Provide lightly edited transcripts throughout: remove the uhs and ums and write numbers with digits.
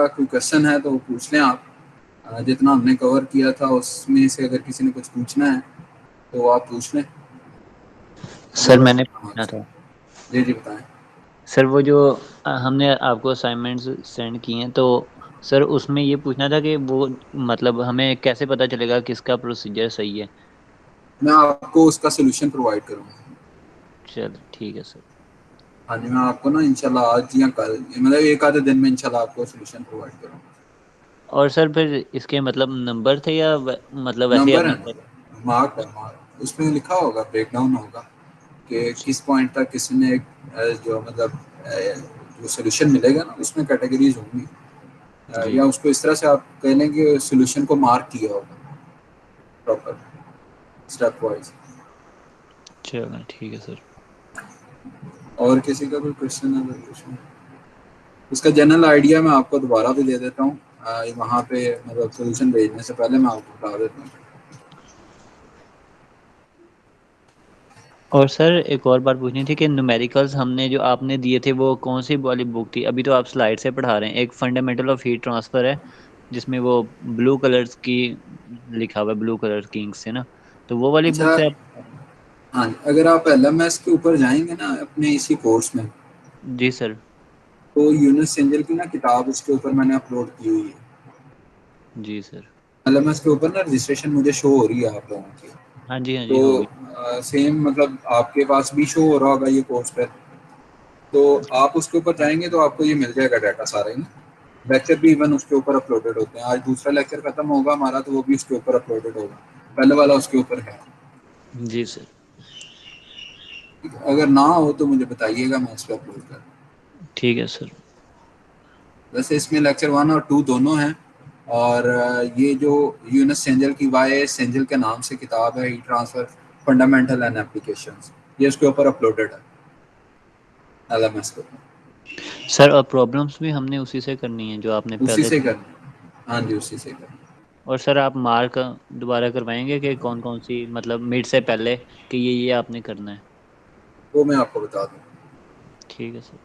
कोई क्वेश्चन है तो पूछ लें आप। जितना हमने कवर किया था उसमें से अगर किसी ने कुछ पूछना है तो आप पूछ लें। सर मैंने पूछना था। जी जी बताएं। सर वो जो हमने आपको असाइनमेंट्स सेंड किए हैं, तो सर उसमें ये पूछना था कि वो मतलब हमें कैसे पता चलेगा किसका प्रोसीजर सही है। मैं आपको उसका सोल्यूशन प्रोवाइड करूँगा। चल ठीक है सर। हाँ जी, मैं आपको ना इंशाल्लाह आज या कल मतलब एक आधे दिन में इंशाल्लाह आपको सोल्यूशन प्रोवाइड करूँगा। और सर फिर इसके मतलब नंबर थे या मतलब वैसे ही नंबर है आपने ना, मार्क है, मार्क उसमें लिखा होगा, ब्रेकडाउन होगा कि किस पॉइंट तक किसने जो मतलब जो सोल्यूशन मिलेगा ना उसमें कैटेगरीज होंगी। जी। या उसको इस तरह से आप कह लें कि सोल्यूशन को मार्क किया होगा प्रॉपर स्टेप वाइज। चलो ठीक है सर। और किसी का कोई क्वेश्चन है तो पूछें। उसका जनरल आइडिया मैं आपको दोबारा भी दे देता हूँ। वहाँ पे मतलब सोल्यूशन भेजने से पहले मैं आपको बता देता हूँ। और सर एक और बात पूछनी थी कि न्यूमेरिकल्स हमने जो आपने दिए थे वो कौन सी वाली बुक थी? अभी तो आप स्लाइड से पढ़ा रहे हैं। एक फंडामेंटल ऑफ हीट ट्रांसफर है जिसमें वो ब्लू कलर्स की लिखा हुआ है, ब्लू कलर की इंक से ना, तो वो वाली अच्छा, बुक से आप। हाँ, अगर आप LMS के ऊपर जाएंगे ना अपने इसी कोर्स में, जी सर। तो यूनुस एंजल की ना किताब उसके ऊपर मैंने अपलोड की हुई है। जी सर। LMS के ऊपर ना रजिस्ट्रेशन मुझे शो हो रही है आप लोगों की। हाँ जी, हाँ जी, हो गई। तो सेम मतलब आपके पास भी शो हो रहा होगा ये कोर्स पे। तो आप उसके ऊपर जाएंगे तो आपको ये मिल जाएगा डाटा सारा ही। लेक्चर भी इवन उसके ऊपर अपलोडेड होते हैं। आज दूसरा लेक्चर खत्म होगा हमारा तो वो भी उसके ऊपर अपलोडेड होगा। पहले वाला उसके ऊपर है। जी सर। अगर ना हो तो मुझे बताइएगा, मैं उस पर अपलोड कर दूँ। ठीक है सर। वैसे इसमें लेक्चर 1 और 2 दोनों हैं। और ये जो यूनस सेंजल की वाई सेंजल के नाम से किताब है, heat transfer fundamental and applications, ये उसके ऊपर अपलोडेड है LMS के ऊपर। सर और प्रॉब्लम्स भी हमने उसी से करनी है जो आपने उसी पहले से दी? करना। हाँ जी, उसी से करना। और सर आप मार्क दोबारा करवाएंगे कि कौन कौन सी मतलब मिड से पहले कि ये आपने करना है? वो मैं आपको बता दूँ। ठीक है सर।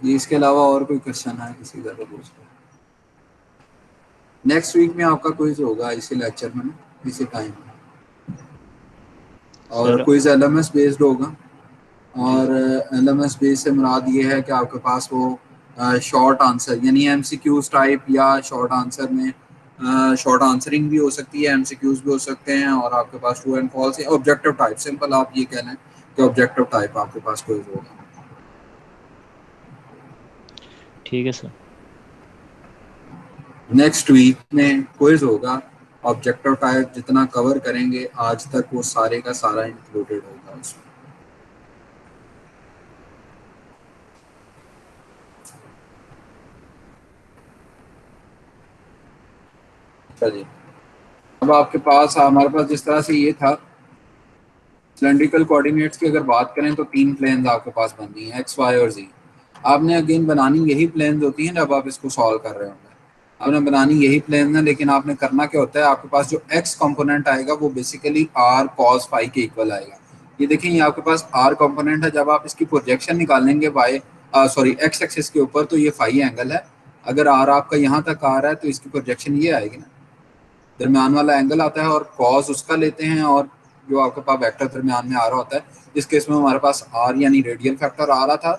ये इसके अलावा और कोई क्वेश्चन है किसी का तो पूछ लो। नेक्स्ट वीक में आपका क्विज होगा इसी लेक्चर में, इसी टाइम में। और सर। क्विज LMS बेस्ड होगा। जी। और LMS बेस से मुराद ये है कि आपके पास वो शॉर्ट आंसर यानी MCQs टाइप, या शॉर्ट आंसर में शॉर्ट आंसरिंग भी हो सकती है, MCQs भी हो सकते हैं, और आपके पास ट्रू एंड फॉल्स या ऑब्जेक्टिव टाइप। सिंपल आप ये कह लें कि ऑब्जेक्टिव टाइप आपके पास क्विज होगा। ठीक है सर। नेक्स्ट वीक में क्विज होगा। ऑब्जेक्टिव टाइप जितना कवर करेंगे आज तक वो सारे का सारा इंक्लूडेड होगा उसमें। चलिए, अब आपके पास हमारे पास जिस तरह से ये था सिलेंड्रिकल कोऑर्डिनेट्स की अगर बात करें तो 3 प्लेन्स आपके पास बननी है, एक्स वाई और जी। आपने अगेन बनानी यही प्लेन्स होती हैं जब आप इसको सॉल्व कर रहे होंगे। आपने बनानी यही प्लेन है, लेकिन आपने करना क्या होता है, आपके पास जो एक्स कंपोनेंट आएगा वो बेसिकली आर कॉस फाई के इक्वल आएगा। ये देखें, ये आपके पास आर कंपोनेंट है। जब आप इसकी प्रोजेक्शन निकालेंगे वाई सॉरी एक्स एक्सिस के ऊपर तो ये फाई एंगल है। अगर आर आपका यहाँ तक आ रहा है तो इसकी प्रोजेक्शन ये आएगी ना, दरमियान वाला एंगल आता है, और कॉस उसका लेते हैं, और जो आपके पास वेक्टर दरमियान में आ रहा होता है। इस केस में हमारे पास आर यानी रेडियल फैक्टर आ रहा था,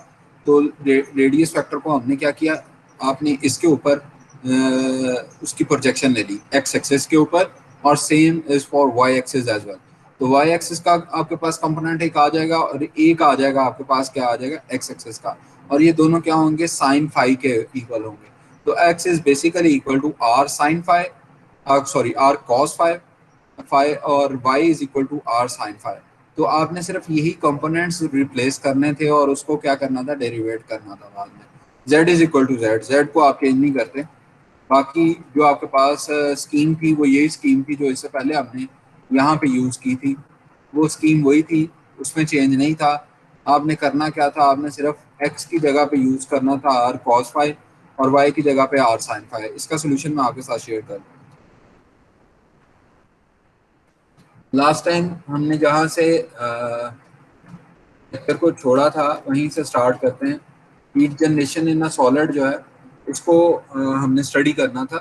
तो रेडियस फैक्टर को हमने क्या किया, आपने इसके ऊपर उसकी प्रोजेक्शन ले ली एक्स एक्सिस के ऊपर। और same is for y axis as well. तो वाई एक्सिस का आपके पास कंपोनेंट एक आ जाएगा, और एक आ जाएगा आपके पास क्या आ जाएगा, एक्स एक्सिस का। और ये दोनों क्या होंगे, साइन फाई के इक्वल होंगे। तो x is basically equal to r sine phi, sorry r cos five five, और y is equal to r sine five. तो आपने सिर्फ यही कंपोनेंट्स रिप्लेस करने थे और उसको क्या करना था, डेरिवेट करना था बाद में। z is equal to z को आप चेंज नहीं करते। बाकी जो आपके पास स्कीम थी वो यही स्कीम थी जो इससे पहले हमने यहाँ पे यूज की थी। वो स्कीम वही थी, उसमें चेंज नहीं था। आपने करना क्या था, आपने सिर्फ x की जगह पे यूज करना था आर कॉस फाइव, और y की जगह पे आर साइन फाइव। इसका सोल्यूशन मैं आपके साथ शेयर कर दूँ। लास्ट टाइम हमने जहाँ से लेक्चर को छोड़ा था वहीं से स्टार्ट करते हैं। Heat generation in a solid जो है, इसको हमने स्टडी करना था।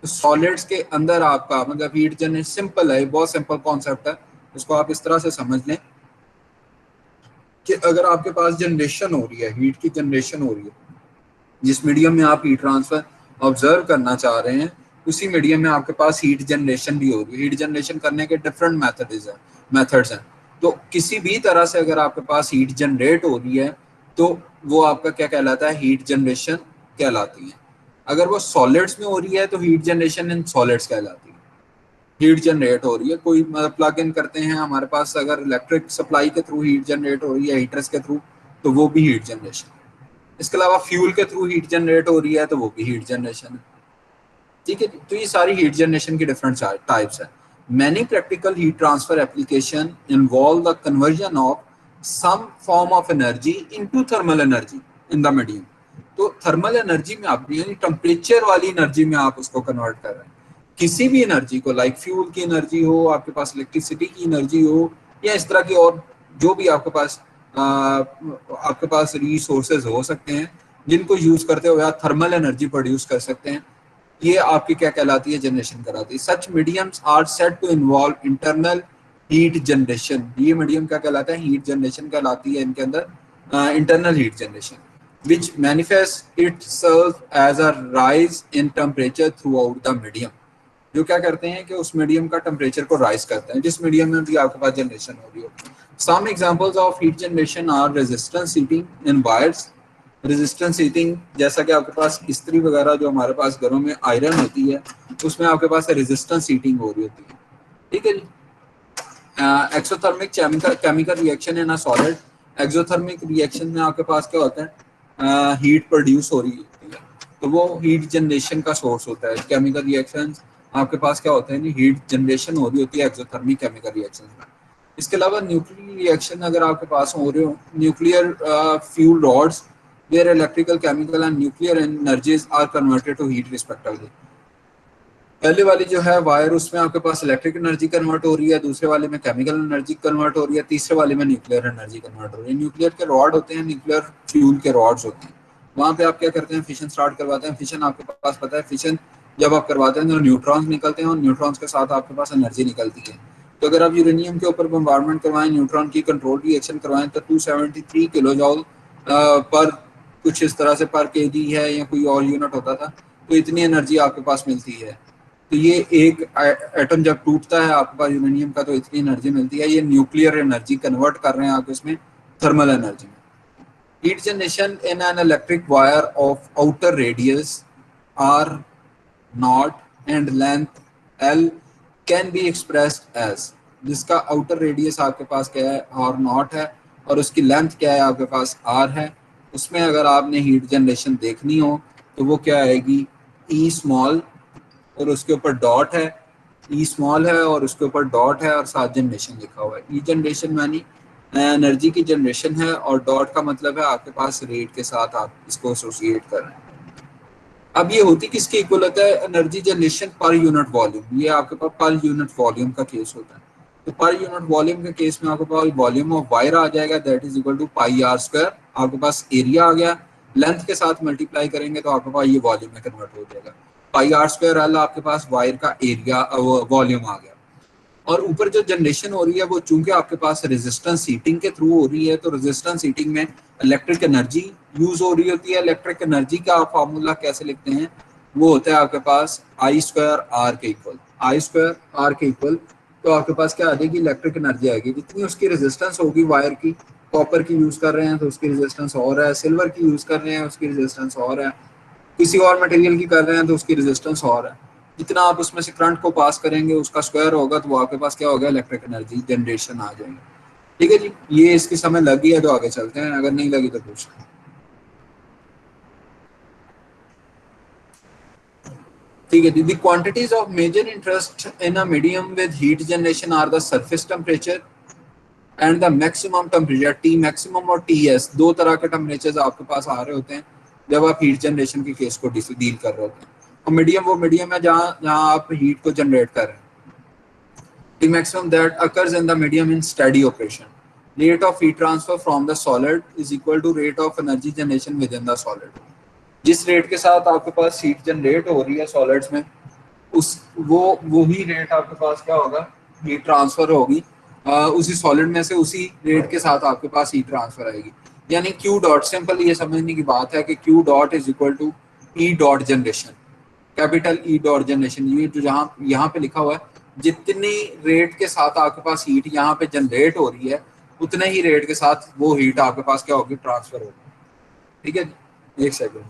तो सॉलिड्स के अंदर आपका मतलब हीट जनरेशन सिंपल है, बहुत सिंपल कॉन्सेप्ट है। इसको आप इस तरह से समझ लें कि अगर आपके पास जनरेशन हो रही है, हीट की जनरेशन हो रही है, जिस मीडियम में आप हीट ट्रांसफर ऑब्जर्व करना चाह रहे हैं, उसी मीडियम में आपके पास हीट जनरेशन भी हो रही है। हीट जनरेशन करने के डिफरेंट मेथड्स हैं। तो किसी भी तरह से अगर आपके पास हीट जनरेट हो रही है तो वो आपका क्या कहलाता है, हीट जनरेशन कहलाती है। अगर वो सॉलिड्स में हो रही है तो हीट जनरेशन इन सॉलिड्स कहलाती है। हीट जनरेट हो रही है, कोई प्लग इन करते हैं हमारे पास, अगर इलेक्ट्रिक सप्लाई के थ्रू हीट जनरेट हो रही है हीटर्स के थ्रू, तो वो भी हीट जनरेशन। इसके अलावा फ्यूल के थ्रू हीट जनरेट हो रही है तो वो भी हीट जनरेशन है। ठीक है, तो ये सारी हीट जनरेशन की डिफरेंट टाइप्स है। Many practical heat transfer application involve the conversion of some form of energy into thermal energy in the medium. तो थर्मल एनर्जी में आप यानी टेम्परेचर वाली एनर्जी में आप उसको कन्वर्ट कर रहे हैं। किसी भी एनर्जी को, लाइक फ्यूल की एनर्जी हो, आपके पास इलेक्ट्रिसिटी की एनर्जी हो, या इस तरह की और जो भी आपके पास रिसोर्सेज हो सकते हैं जिनको यूज करते हुए आप थर्मल एनर्जी प्रोड्यूस कर सकते हैं, ये आपकी क्या कहलाती है, जनरेशन कहलाती है। Such mediums are said to involve internal heat generation. ये मीडियम क्या कहलाता है, हीट जनरेशन कहलाती है। इनके अंदर internal heat generation which manifest itself as a rise in temperature throughout the medium. जो क्या करते हैं कि उस मीडियम का टेम्परेचर को राइज करते हैं जिस मीडियम में भी आपके पास जनरेशन हो रही हो। Some examples of heat generation are resistance heating in wires. Resistance heating जैसा कि आपके पास इस्त्री वगैरह जो हमारे पास घरों में आयरन होती है, उसमें आपके पास रेजिस्टेंस हीटिंग हो रही होती है। ठीक है जी। Exothermic chemical reaction in a solid. Exothermic reaction में आपके पास क्या होता है, हीट प्रोड्यूस हो रही होती है, तो वो हीट जनरेशन का सोर्स होता है। केमिकल रिएक्शन आपके पास क्या होता है, हीट जनरेशन हो रही होती है एक्सोथर्मिक केमिकल रिएक्शन में। इसके अलावा न्यूक्लियर रिएक्शन अगर आपके पास हो रहे हो, nuclear fuel rods where electrical chemical and nuclear energies are converted to heat respectively. पहले वाली जो है वायर, उसमें आपके पास इलेक्ट्रिक एनर्जी कन्वर्ट हो रही है, दूसरे वाले में केमिकल एनर्जी कन्वर्ट हो रही है, तीसरे वाले में न्यूक्लियर एनर्जी कन्वर्ट हो रही है। न्यूक्लियर के रॉड होते हैं, न्यूक्लियर फ्यूल के रॉड्स होते हैं, वहाँ पे आप क्या करते हैं, फिशन स्टार्ट करवाते हैं। फिशन आपके पास पता है, फिशन जब आप करवाते हैं तो न्यूट्रॉन्स निकलते हैं और न्यूट्रॉन्स के साथ आपके पास एनर्जी निकलती है। तो अगर आप यूरेनियम के ऊपर बम्बार्डमेंट करवाएं, न्यूट्रॉन की कंट्रोल रिएक्शन करवाएं, तो 273 किलो जॉल पर कुछ इस तरह से पर केजी है या कोई और यूनिट होता था, तो इतनी एनर्जी आपके पास मिलती है। तो ये एक एटम जब टूटता है आपके पास यूरेनियम का, तो इतनी एनर्जी मिलती है। ये न्यूक्लियर एनर्जी कन्वर्ट कर रहे हैं आप इसमें थर्मल एनर्जी में। Heat generation in an electric wire of outer radius r naught and length L can be expressed as. जिसका आउटर रेडियस आपके पास क्या है, आर नॉट है, और उसकी लेंथ क्या है, आपके पास आर है। उसमें अगर आपने हीट जनरेशन देखनी हो तो वो क्या आएगी, ई स्मॉल और उसके ऊपर डॉट है, ई स्मॉल है और उसके ऊपर डॉट है और साथ जनरेशन लिखा हुआ है। ई जनरेशन मानी एनर्जी की जनरेशन है, और डॉट का मतलब है आपके पास रेट के साथ आप इसको एसोसिएट कर रहे हैं। अब ये होती किसके इक्वल होता है, energy generation per unit volume. ये आपके पास पर यूनिट वॉल्यूम का केस होता है। तो पर यूनिट वॉल्यूम के केस में आपके पास वॉल्यूम ऑफ वायर आ जाएगा, that is equal to pi r square. आपके पास एरिया आ गया, लेंथ के साथ मल्टीप्लाई करेंगे तो आपके पास ये वॉल्यूम में कन्वर्ट हो जाएगा। पाई आर स्क्वायर एल आपके पास वायर का एरिया वॉल्यूम आ गया। और ऊपर जो जनरेशन हो रही है वो चूंकि आपके पास रेजिस्टेंस हीटिंग के थ्रू हो रही है, तो रेजिस्टेंस हीटिंग में इलेक्ट्रिक एनर्जी यूज हो रही होती है। इलेक्ट्रिक एनर्जी का फॉर्मूला कैसे लिखते हैं, वो होता है आपके पास आई स्क्वायर आर के इक्वल। आई स्क्वायर आर के इक्वल, तो आपके पास क्या आ जाएगी, इलेक्ट्रिक एनर्जी आएगी जितनी उसकी रेजिस्टेंस होगी वायर की। कॉपर की यूज कर रहे हैं तो उसकी रेजिस्टेंस और है, सिल्वर की यूज कर रहे हैं उसकी रेजिस्टेंस और है, किसी और मटेरियल की कर रहे हैं तो उसकी रेजिस्टेंस और है। जितना आप उसमें से करंट को पास करेंगे उसका स्क्वायर होगा, तो वो आपके पास क्या होगा, इलेक्ट्रिक एनर्जी जनरेशन आ जाएगी। ठीक है जी, ये इसकी समय लगी है तो आगे चलते हैं, अगर नहीं लगी तो पूछ। ठीक है, the quantities of major interest in a medium with heat generation are the surface temperature and the maximum temperature. T maximum और टी एस, दो तरह के टेम्परेचर आपके पास आ रहे होते हैं जब आप हीट जनरेशन के केस को डील कर रहे होते हैं। और मीडियम वो मीडियम है जहाँ आप हीट को जनरेट कर रहे हैं। The maximum that occurs in the medium in steady operation. Rate of heat transfer from the solid is equal to rate of energy generation within the solid. जिस rate के साथ आपके पास हीट जनरेट हो रही है सॉलिड्स में, उस वो ही रेट आपके पास क्या होगा, हीट ट्रांसफर होगी उसी सॉलिड में से, उसी रेट के साथ आपके पास हीट ट्रांसफर आएगी। यानी क्यू डॉट, सिंपल ये समझने की बात है कि Q dot is equal to E dot generation, capital E dot generation. ये जो जहाँ यहाँ पे लिखा हुआ है, जितनी रेट के साथ आपके पास हीट यहाँ पे जनरेट हो रही है, उतने ही रेट के साथ वो हीट आपके पास क्या होगी, ट्रांसफर होगी। ठीक है, एक सेकंड।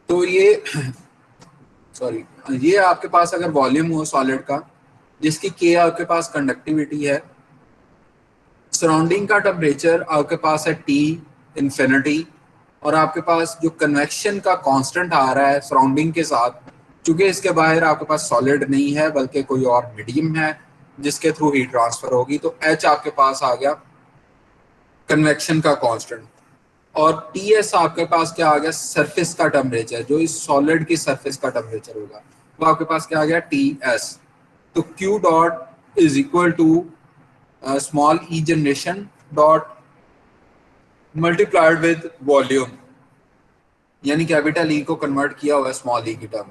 तो ये सॉरी, ये आपके पास अगर वॉल्यूम हो सॉलिड का, जिसकी के आपके पास कंडक्टिविटी है, सराउंडिंग का टेम्परेचर आपके पास है टी इन्फिनिटी, और आपके पास जो कन्वेक्शन का कांस्टेंट आ रहा है सराउंडिंग के साथ, चूंकि इसके बाहर आपके पास सॉलिड नहीं है बल्कि कोई और मीडियम है जिसके थ्रू हीट ट्रांसफर होगी, तो एच आपके पास आ गया कन्वेक्शन का कांस्टेंट, और टी एस आपके पास क्या आ गया, सरफेस का टेम्परेचर, जो इस सॉलिड की सरफेस का टेम्परेचर होगा, वो आपके पास क्या आ गया, टी एस। तो Q dot is equal to small E generation dot multiplied with volume, यानी कैपिटल ई को कन्वर्ट किया हुआ है स्मॉल ई की term,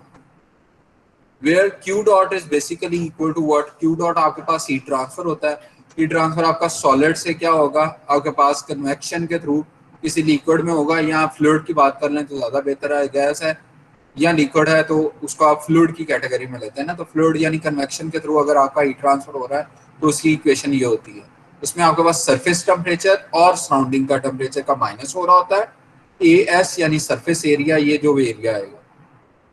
where Q dot is basically equal to what, Q dot आपके पास हीट ट्रांसफर होता है। हीट ट्रांसफर आपका सॉलिड से क्या होगा, आपके पास कन्वेक्शन के थ्रू किसी लिक्विड में होगा, या फ्लूइड की बात कर लें तो ज़्यादा बेहतर है, गैस है या लिक्विड है तो उसको आप फ्लूइड की कैटेगरी में लेते हैं ना, तो फ्लूइड यानी कन्वेक्शन के थ्रू अगर आपका हीट ट्रांसफर हो रहा है तो उसकी इक्वेशन ये होती है, उसमें आपके पास सरफेस टेम्परेचर और सराउंडिंग का टेम्परेचर का माइनस हो रहा होता है, ए एस यानी सरफेस एरिया, ये जो भी एरिया आएगा,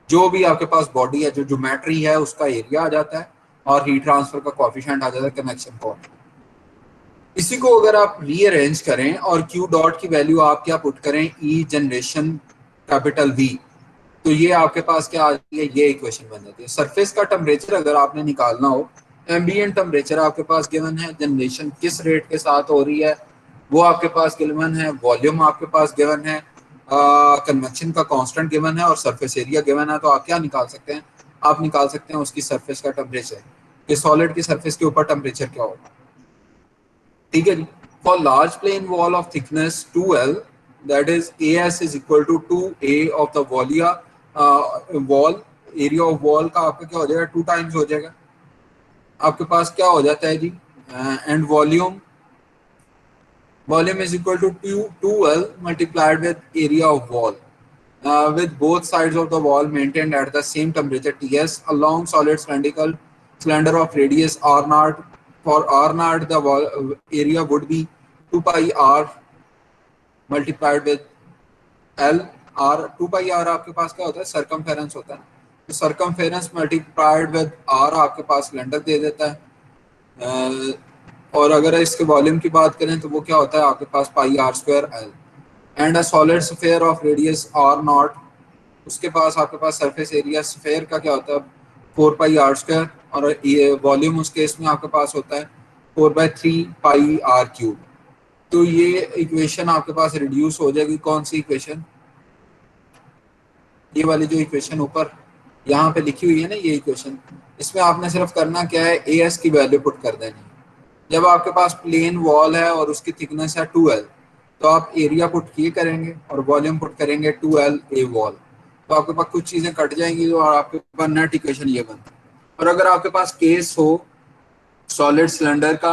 जो भी आपके पास बॉडी है, जो ज्योमेट्री है उसका एरिया आ जाता है, और हीट ट्रांसफर का कोएफिशिएंट आ जाता है कनेक्शन पॉइंट। इसी को अगर आप रीअरेंज करें और क्यू डॉट की वैल्यू आप क्या पुट करें, ई जनरेशन कैपिटल वी, तो ये आपके पास क्या आ जाती है, ये इक्वेशन बन जाती है। सरफेस का टेम्परेचर अगर आपने निकालना हो, एम्बिएंट टेम्परेचर आपके पास गिवन है, जनरेशन किस रेट के साथ हो रही है वो आपके पास गिवन है, वॉल्यूम आपके पास गिवन है, कन्वेक्शन का कांस्टेंट गिवन है, और सरफेस एरिया गिवन है। तो आप क्या निकाल सकते हैं, आप निकाल सकते हैं उसकी सरफेस का टेम्परेचर, कि सॉलिड की सरफेस के ऊपर टेम्परेचर क्या होगा। ठीक है जी। For large plane wall of thickness 2L, that is AS is equal to 2A of the वॉलिया वॉल, एरिया ऑफ वॉल का आपका क्या हो जाएगा, 2 टाइम्स हो जाएगा, आपके पास क्या हो जाता है जी, and volume is equal to 2L multiplied with area of wall, with both sides of the wall maintained at the same temperature Ts along solid cylindrical cylinder of radius r naught. For r naught the wall area would be 2 pi r multiplied with L r, 2 pi r आपके पास क्या होता है, circumference होता है, तो circumference multiplied with r आपके पास cylinder दे देता है, और अगर इसके वॉल्यूम की बात करें तो वो क्या होता है आपके पास pi r square L, and a solid sphere of radius r nought, उसके पास आपके पास सरफेस एरिया स्फीयर का क्या होता है 4 पाई आर स्क्वायर, और ये वॉल्यूम उस केस में आपके पास होता है 4/3 पाई आर क्यूब। तो ये इक्वेशन आपके पास रिड्यूस हो जाएगी, कौन सी इक्वेशन, ये वाली जो इक्वेशन ऊपर यहाँ पे लिखी हुई है ना, ये इक्वेशन, इसमें आपने सिर्फ करना क्या है, ए एस की वैल्यू पुट कर देनी है। जब आपके पास प्लेन वॉल है और उसकी थिकनेस है 2L, तो आप एरिया पुट किए करेंगे और वॉल्यूम पुट करेंगे 2L ए वॉल, तो आपके पास कुछ चीज़ें कट जाएंगी और आपके पास नेट इक्वेशन ये बनता है। और अगर आपके पास केस हो सॉलिड सिलेंडर का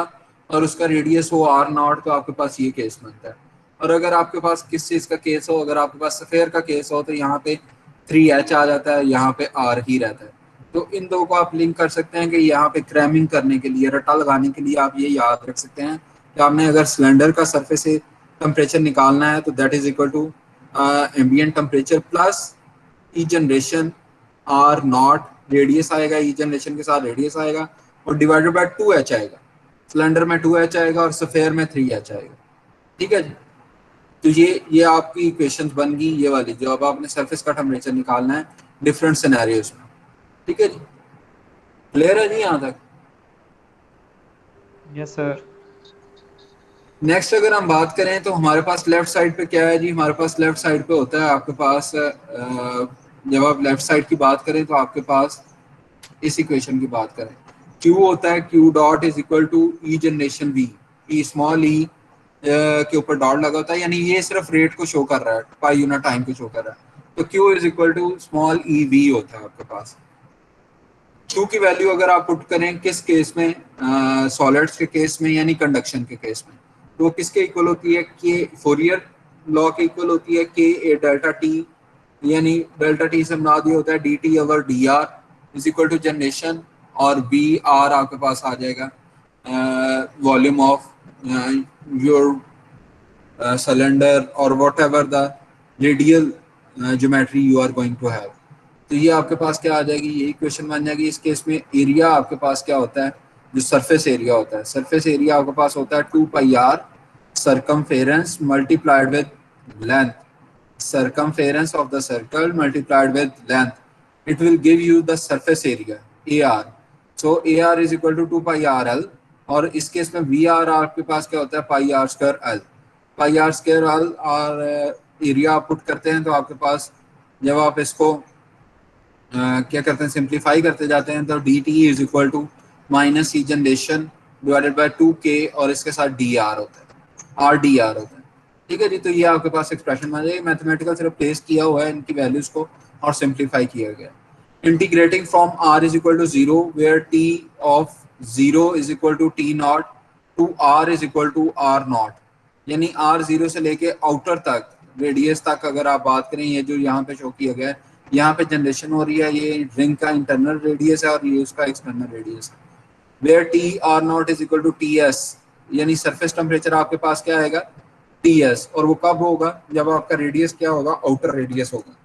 और उसका रेडियस हो आर नॉट, तो आपके पास ये केस बनता है। और अगर आपके पास किस चीज़ का केस हो, अगर आपके पास सफेयर का केस हो, तो यहाँ पे 3H आ जाता है, यहाँ पे R ही रहता है। तो इन दो को आप लिंक कर सकते हैं कि यहाँ पे क्रैमिंग करने के लिए, रटा लगाने के लिए आप ये याद रख सकते हैं कि आपने अगर सिलेंडर का सरफेस से टेम्परेचर निकालना है तो that is equal to ambient temperature plus E generation r naught, radius आएगा, ई जनरेशन के साथ रेडियस आएगा, और डिवाइडेड बाय 2H आएगा, सिलेंडर में 2H आएगा और सफेयर में 3H आएगा। ठीक है जी। तो ये आपकी इक्वेशंस बन गई, ये वाली जो अब आपने सरफेस का टेम्परेचर निकालना है डिफरेंट सिनेरियोज में। ठीक है जी, क्लियर है जी यहाँ तक? Yes sir. नेक्स्ट अगर हम बात करें तो हमारे पास लेफ्ट साइड पे क्या है जी, हमारे पास लेफ्ट साइड पे होता है आपके पास, जब आप लेफ्ट साइड की बात करें तो आपके पास इस इक्वेशन की बात करें, Q होता है Q dot is equal to E generation V, e small e के ऊपर डॉट लगा होता है, यानी ये सिर्फ रेट को शो कर रहा है, पाई यूनिट टाइम को शो कर रहा है, तो Q is equal to small E V होता है आपके पास। Q की वैल्यू अगर आप पुट करें किस केस में, सॉलिड्स के केस में यानी कंडक्शन के केस में, तो वो किसके इक्वल होती है, के फोरियर लॉ के इक्वल होती है, के ए डेल्टा टी, यानी डेल्टा टी से मुराद ये होता है D T over D R is equal to generation, और बी आर आपके पास आ जाएगा वॉल्यूम ऑफ योर सिलेंडर और whatever the radial geometry you are going to have. तो ये आपके पास क्या आ जाएगी, यही क्वेश्चन बन जाएगी। इस केस में एरिया आपके पास क्या होता है, जो सरफेस एरिया होता है, सरफेस एरिया आपके पास होता है 2 पाई are circumference multiplied with length, circumference of the circle multiplied with length, it will give you the surface area AR. So AR is equal to 2 pi RL, और इस case में VR आपके पास क्या होता है, pi r square L, pi r square L, और area आप पुट करते हैं तो आपके पास जब आप इसको क्या करते हैं, सिंप्लीफाई करते जाते हैं, तो D T is equal to minus C generation divided by 2K, और इसके साथ डी आर होता है, आर डी आर होता है। ठीक है जी, तो ये आपके पास एक्सप्रेशन आ जाएगी। मैथमेटिकल सिर्फ प्लेस किया हुआ है इनकी वैल्यूज को और सिंप्लीफाई किया गया। Integrating from r is equal to 0 where T of 0 is equal to T naught to r is equal to r naught, यानी आर 0 से लेके आउटर तक, रेडियस तक अगर आप बात करें, ये जो यहाँ पे शो किया गया है, यहाँ पे जनरेशन हो रही है, ये रिंग का इंटरनल रेडियस है और ये उसका एक्सटर्नल रेडियस है। Where T r naught is equal to T S, यानी सरफेस टेम्परेचर आपके पास क्या आएगा, टी एस, और वो कब होगा, जब आपका रेडियस क्या होगा, आउटर रेडियस होगा।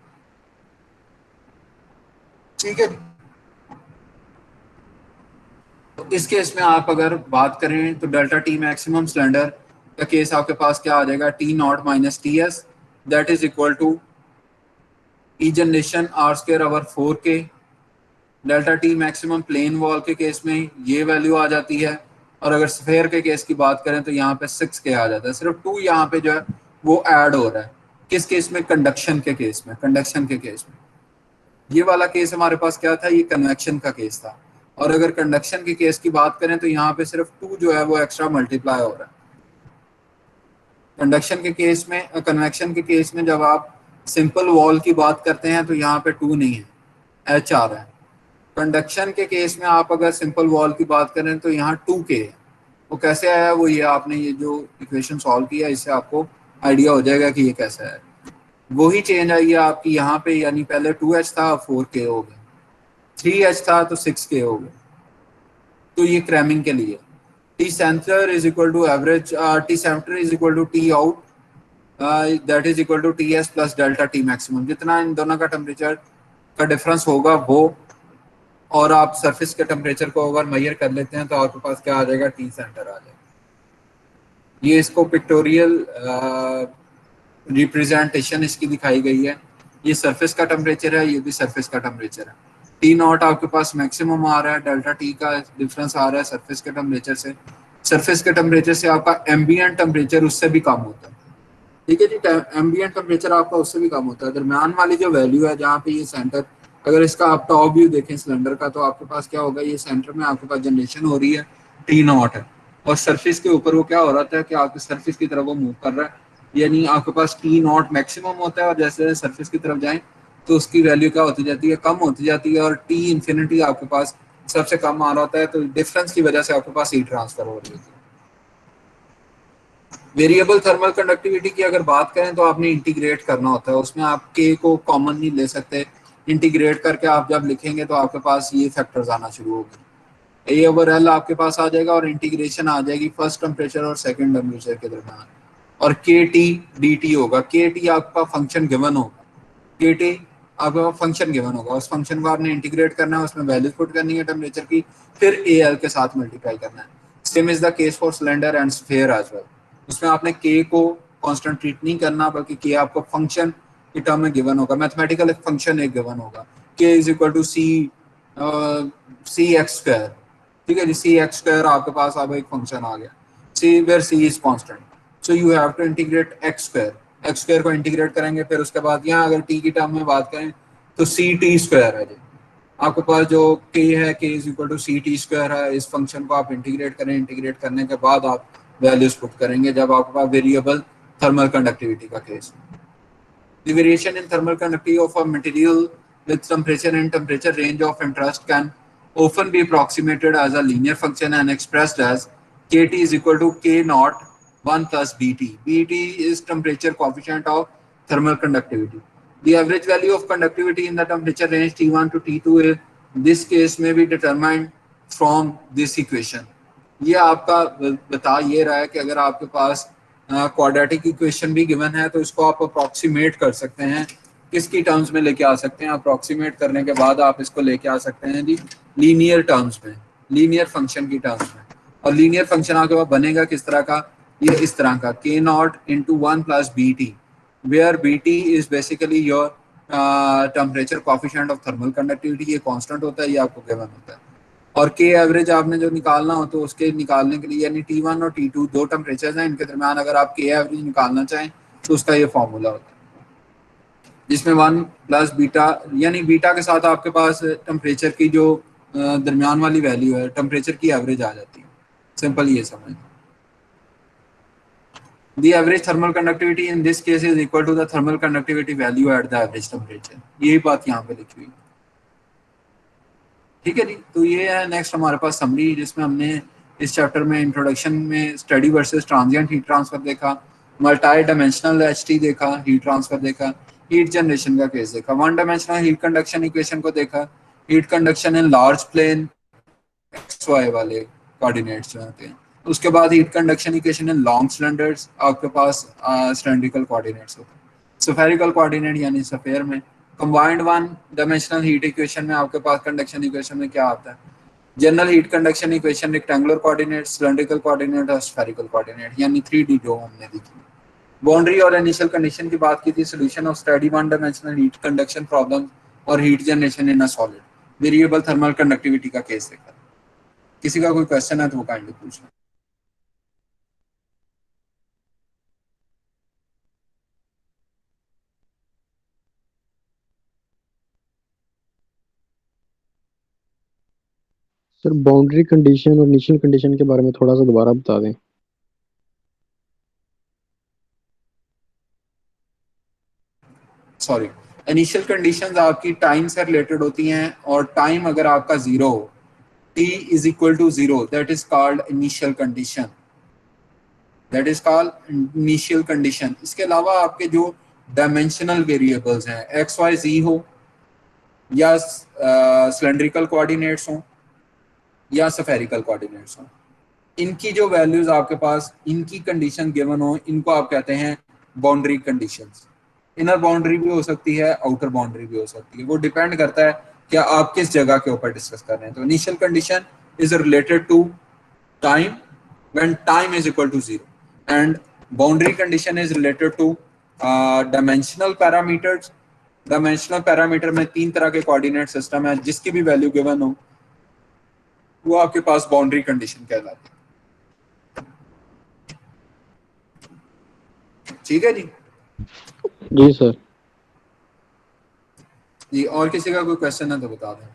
ठीक है, तो इस केस में आप अगर बात करें तो डेल्टा टी मैक्सिमम सिलेंडर का केस आपके पास क्या आ जाएगा, T naught minus T S, that is equal to E generation r square over 4K। Delta T maximum plane wall के केस में ये वैल्यू आ जाती है, और अगर स्फेयर के केस की बात करें तो यहाँ पे 6K आ जाता है, सिर्फ 2 यहाँ पे जो है वो ऐड हो रहा है। किस केस में, कंडक्शन के केस में, कंडक्शन के केस में। ये वाला केस हमारे पास क्या था, ये कन्वेक्शन का केस था, और अगर कंडक्शन के केस की बात करें तो यहाँ पे सिर्फ 2 जो है वो एक्स्ट्रा मल्टीप्लाई हो रहा है। कंडक्शन के केस में, कन्वेक्शन के केस में जब आप सिंपल वॉल की बात करते हैं तो यहाँ पे 2 नहीं है, H आ रहा है। कंडक्शन के केस में आप अगर सिंपल वॉल की बात करें तो यहाँ 2K है। वो कैसे आया, वो ये आपने ये जो इक्वेशन सॉल्व किया इससे आपको आइडिया हो जाएगा कि ये कैसा है। वही चेंज आई है आपकी यहाँ पे, यानी पहले 2H था 4K हो गया, 3H था तो 6K हो गया। तो ये क्रैमिंग के लिए T centre is equal to average, T centre is equal to T out, that is equal to T S plus delta T maximum. जितना इन दोनों का टेम्परेचर का डिफरेंस होगा वो, और आप सरफेस के टेम्परेचर को अगर मेजर कर लेते हैं तो आपके पास क्या आ जाएगा, टी सेंटर आ जाएगा। ये इसको पिक्टोरियल रिप्रेजेंटेशन इसकी दिखाई गई है। ये सरफेस का टेम्परेचर है, ये भी सरफेस का टेम्परेचर है। टी नॉट आपके पास मैक्सिमम आ रहा है, डेल्टा टी का डिफरेंस आ रहा है सरफेस के टेम्परेचर से। सरफेस के टेम्परेचर से आपका एम्बिएंट टेम्परेचर उससे भी कम होता है। ठीक है जी, एम्बिएंट टेम्परेचर आपका उससे भी कम होता है। दरम्यान वाली जो वैल्यू है जहाँ पे ये सेंटर, अगर इसका आप टॉप व्यू देखें सिलेंडर का, तो आपके पास क्या होगा, ये सेंटर में आपके पास जनरेशन हो रही है, टी नॉट है, और सरफेस के ऊपर वो क्या हो रहा था कि आपके सरफेस की तरफ वो मूव कर रहा है, यानी आपके पास टी नॉट मैक्सिमम होता है, और जैसे सरफेस की तरफ जाएं तो उसकी वैल्यू क्या होती जाती है, कम होती जाती है, और टी इन्फिनिटी आपके पास सबसे कम आ रहा होता है। तो डिफरेंस की वजह से आपके पास हीट ट्रांसफर हो रही होती है। वेरिएबल थर्मल कंडक्टिविटी की अगर बात करें तो आपने इंटीग्रेट करना होता है, उसमें आप के को कॉमन नहीं ले सकते। इंटीग्रेट करके आप जब लिखेंगे तो आपके पास ये फैक्टर्स आना शुरू होंगे, ए ओवर एल आपके पास आ जाएगा, और इंटीग्रेशन आ जाएगी फर्स्ट टेम्परेचर और सेकंड टेम्परेचर के दरमियान, और के टी डी टी होगा। के टी आपका फंक्शन गिवन होगा, के टी आपका फंक्शन गिवन होगा, उस फंक्शन को आपने इंटीग्रेट करना है, उसमें वैल्यूज पुट करनी है टेम्परेचर की, फिर ए एल के साथ मल्टीप्लाई करना है। Same is the case for cylinder and sphere as well. उसमें आपने के को कांस्टेंट ट्रीट नहीं करना, बल्कि के आपको फंक्शन की टर्म में गिवन होगा, मैथमेटिकल फंक्शन एक गिवन होगा, K is equal to C X square. ठीक है जी, सी एक्स स्क्वायर आपके पास अब एक फंक्शन आ गया, C where C is constant, so you have to integrate x square. X square को इंटीग्रेट करेंगे, फिर उसके बाद यहाँ अगर टी की टर्म में बात करें तो सी टी स्क्वायर है जी, आपके पास जो k है, k is equal to C T square है, इस फंक्शन को आप इंटीग्रेट करें, इंटीग्रेट करने के बाद आप वैल्यूज पुट करेंगे जब आपके पास वेरिएबल थर्मल कंडक्टिविटी का केस है। The variation in thermal conductivity of a material with temperature and temperature range of interest can often be approximated as a linear function and expressed as kT is equal to k naught 1 plus Bt. Bt is temperature coefficient of thermal conductivity. The average value of conductivity in the temperature range T1 to T2 in this case may be determined from this equation. ये आपका बता ये रहा है कि अगर आपके पास quadratic equation भी गिवन है तो इसको आप अप्रॉक्सीमेट कर सकते हैं, किसकी टर्म्स में लेके आ सकते हैं, अप्रॉक्सीमेट करने के बाद आप इसको लेके आ सकते हैं जी लीनियर टर्म्स में, लीनियर फंक्शन की टर्म्स में। और लीनियर फंक्शन आपके पास बनेगा किस तरह का, ये इस तरह का k naught into 1 plus B T, where B T is basically your temperature coefficient of thermal conductivity. ये कांस्टेंट होता है, ये आपको गिवन होता है। और के एवरेज आपने जो निकालना हो तो उसके निकालने के लिए यानी T1 और T2 दो टेम्परेचर हैं, इनके दरमियान अगर आप के एवरेज निकालना चाहें तो उसका ये फॉर्मूला होता है जिसमें 1 प्लस बीटा, यानी बीटा के साथ आपके पास टेम्परेचर की जो दरमियान वाली वैल्यू है टेम्परेचर की एवरेज आ जाती है। सिंपल ये समझ। The average thermal conductivity in this case is equal to the thermal conductivity value at the average temperature। यही बात यहाँ पे लिखी हुई। ठीक है जी, तो ये है नेक्स्ट हमारे पास समरी, जिसमें हमने इस चैप्टर में इंट्रोडक्शन में steady versus transient heat transfer देखा, मल्टी डायमेंशनल एचटी देखा, हीट ट्रांसफर देखा, हीट जनरेशन का केस देखा, one dimensional heat conduction equation को देखा, heat conduction in large plane X Y वाले कोऑर्डिनेट्स जो होते हैं, उसके बाद heat conduction equation in long cylinders, आपके पास सिलेंड्रिकल कोऑर्डिनेट्स होते हैं, स्फेरिकल कोऑर्डिनेट यानी स्फीयर में, combined one dimensional heat equation में आपके पास कंडक्शन इक्वेशन में क्या आता है, general heat conduction equation rectangular coordinate, cylindrical coordinate और स्फेरिकल कोऑर्डिनेट यानी 3D जो हमने देखी। बाउंड्री और इनिशियल कंडीशन की बात की थी, solution of study one dimensional heat conduction problem और heat generation in a solid, variable thermal conductivity का केस देखा। किसी का कोई क्वेश्चन है तो वो काइंडली पूछना। सर बाउंड्री कंडीशन और इनिशियल कंडीशन के बारे में थोड़ा सा दोबारा बता दें। सॉरी, इनिशियल कंडीशंस आपकी टाइम से रिलेटेड होती हैं और टाइम अगर आपका जीरो हो, t is equal to zero, that is called initial condition, that is called initial condition. इसके अलावा आपके जो डायमेंशनल वेरिएबल्स हैं एक्स वाई जी हो या सिलेंड्रिकल कोऑर्डिनेट्स हो या स्फेरिकल कोऑर्डिनेट्स हो, इनकी जो वैल्यूज आपके पास इनकी कंडीशन गिवन हो, इनको आप कहते हैं बाउंड्री कंडीशंस। इनर बाउंड्री भी हो सकती है, आउटर बाउंड्री भी हो सकती है, वो डिपेंड करता है क्या आप किस जगह के ऊपर डिस्कस कर रहे हैं। तो initial condition is related to time when time is equal to zero, and boundary condition is related to dimensional parameters. Dimensional parameter में 3 तरह के कोऑर्डिनेट सिस्टम है, जिसकी भी वैल्यू गिवन हो वो आपके पास बाउंड्री कंडीशन कहलाती है। ठीक है जी। जी सर। जी, और किसी का कोई क्वेश्चन है तो बता दें।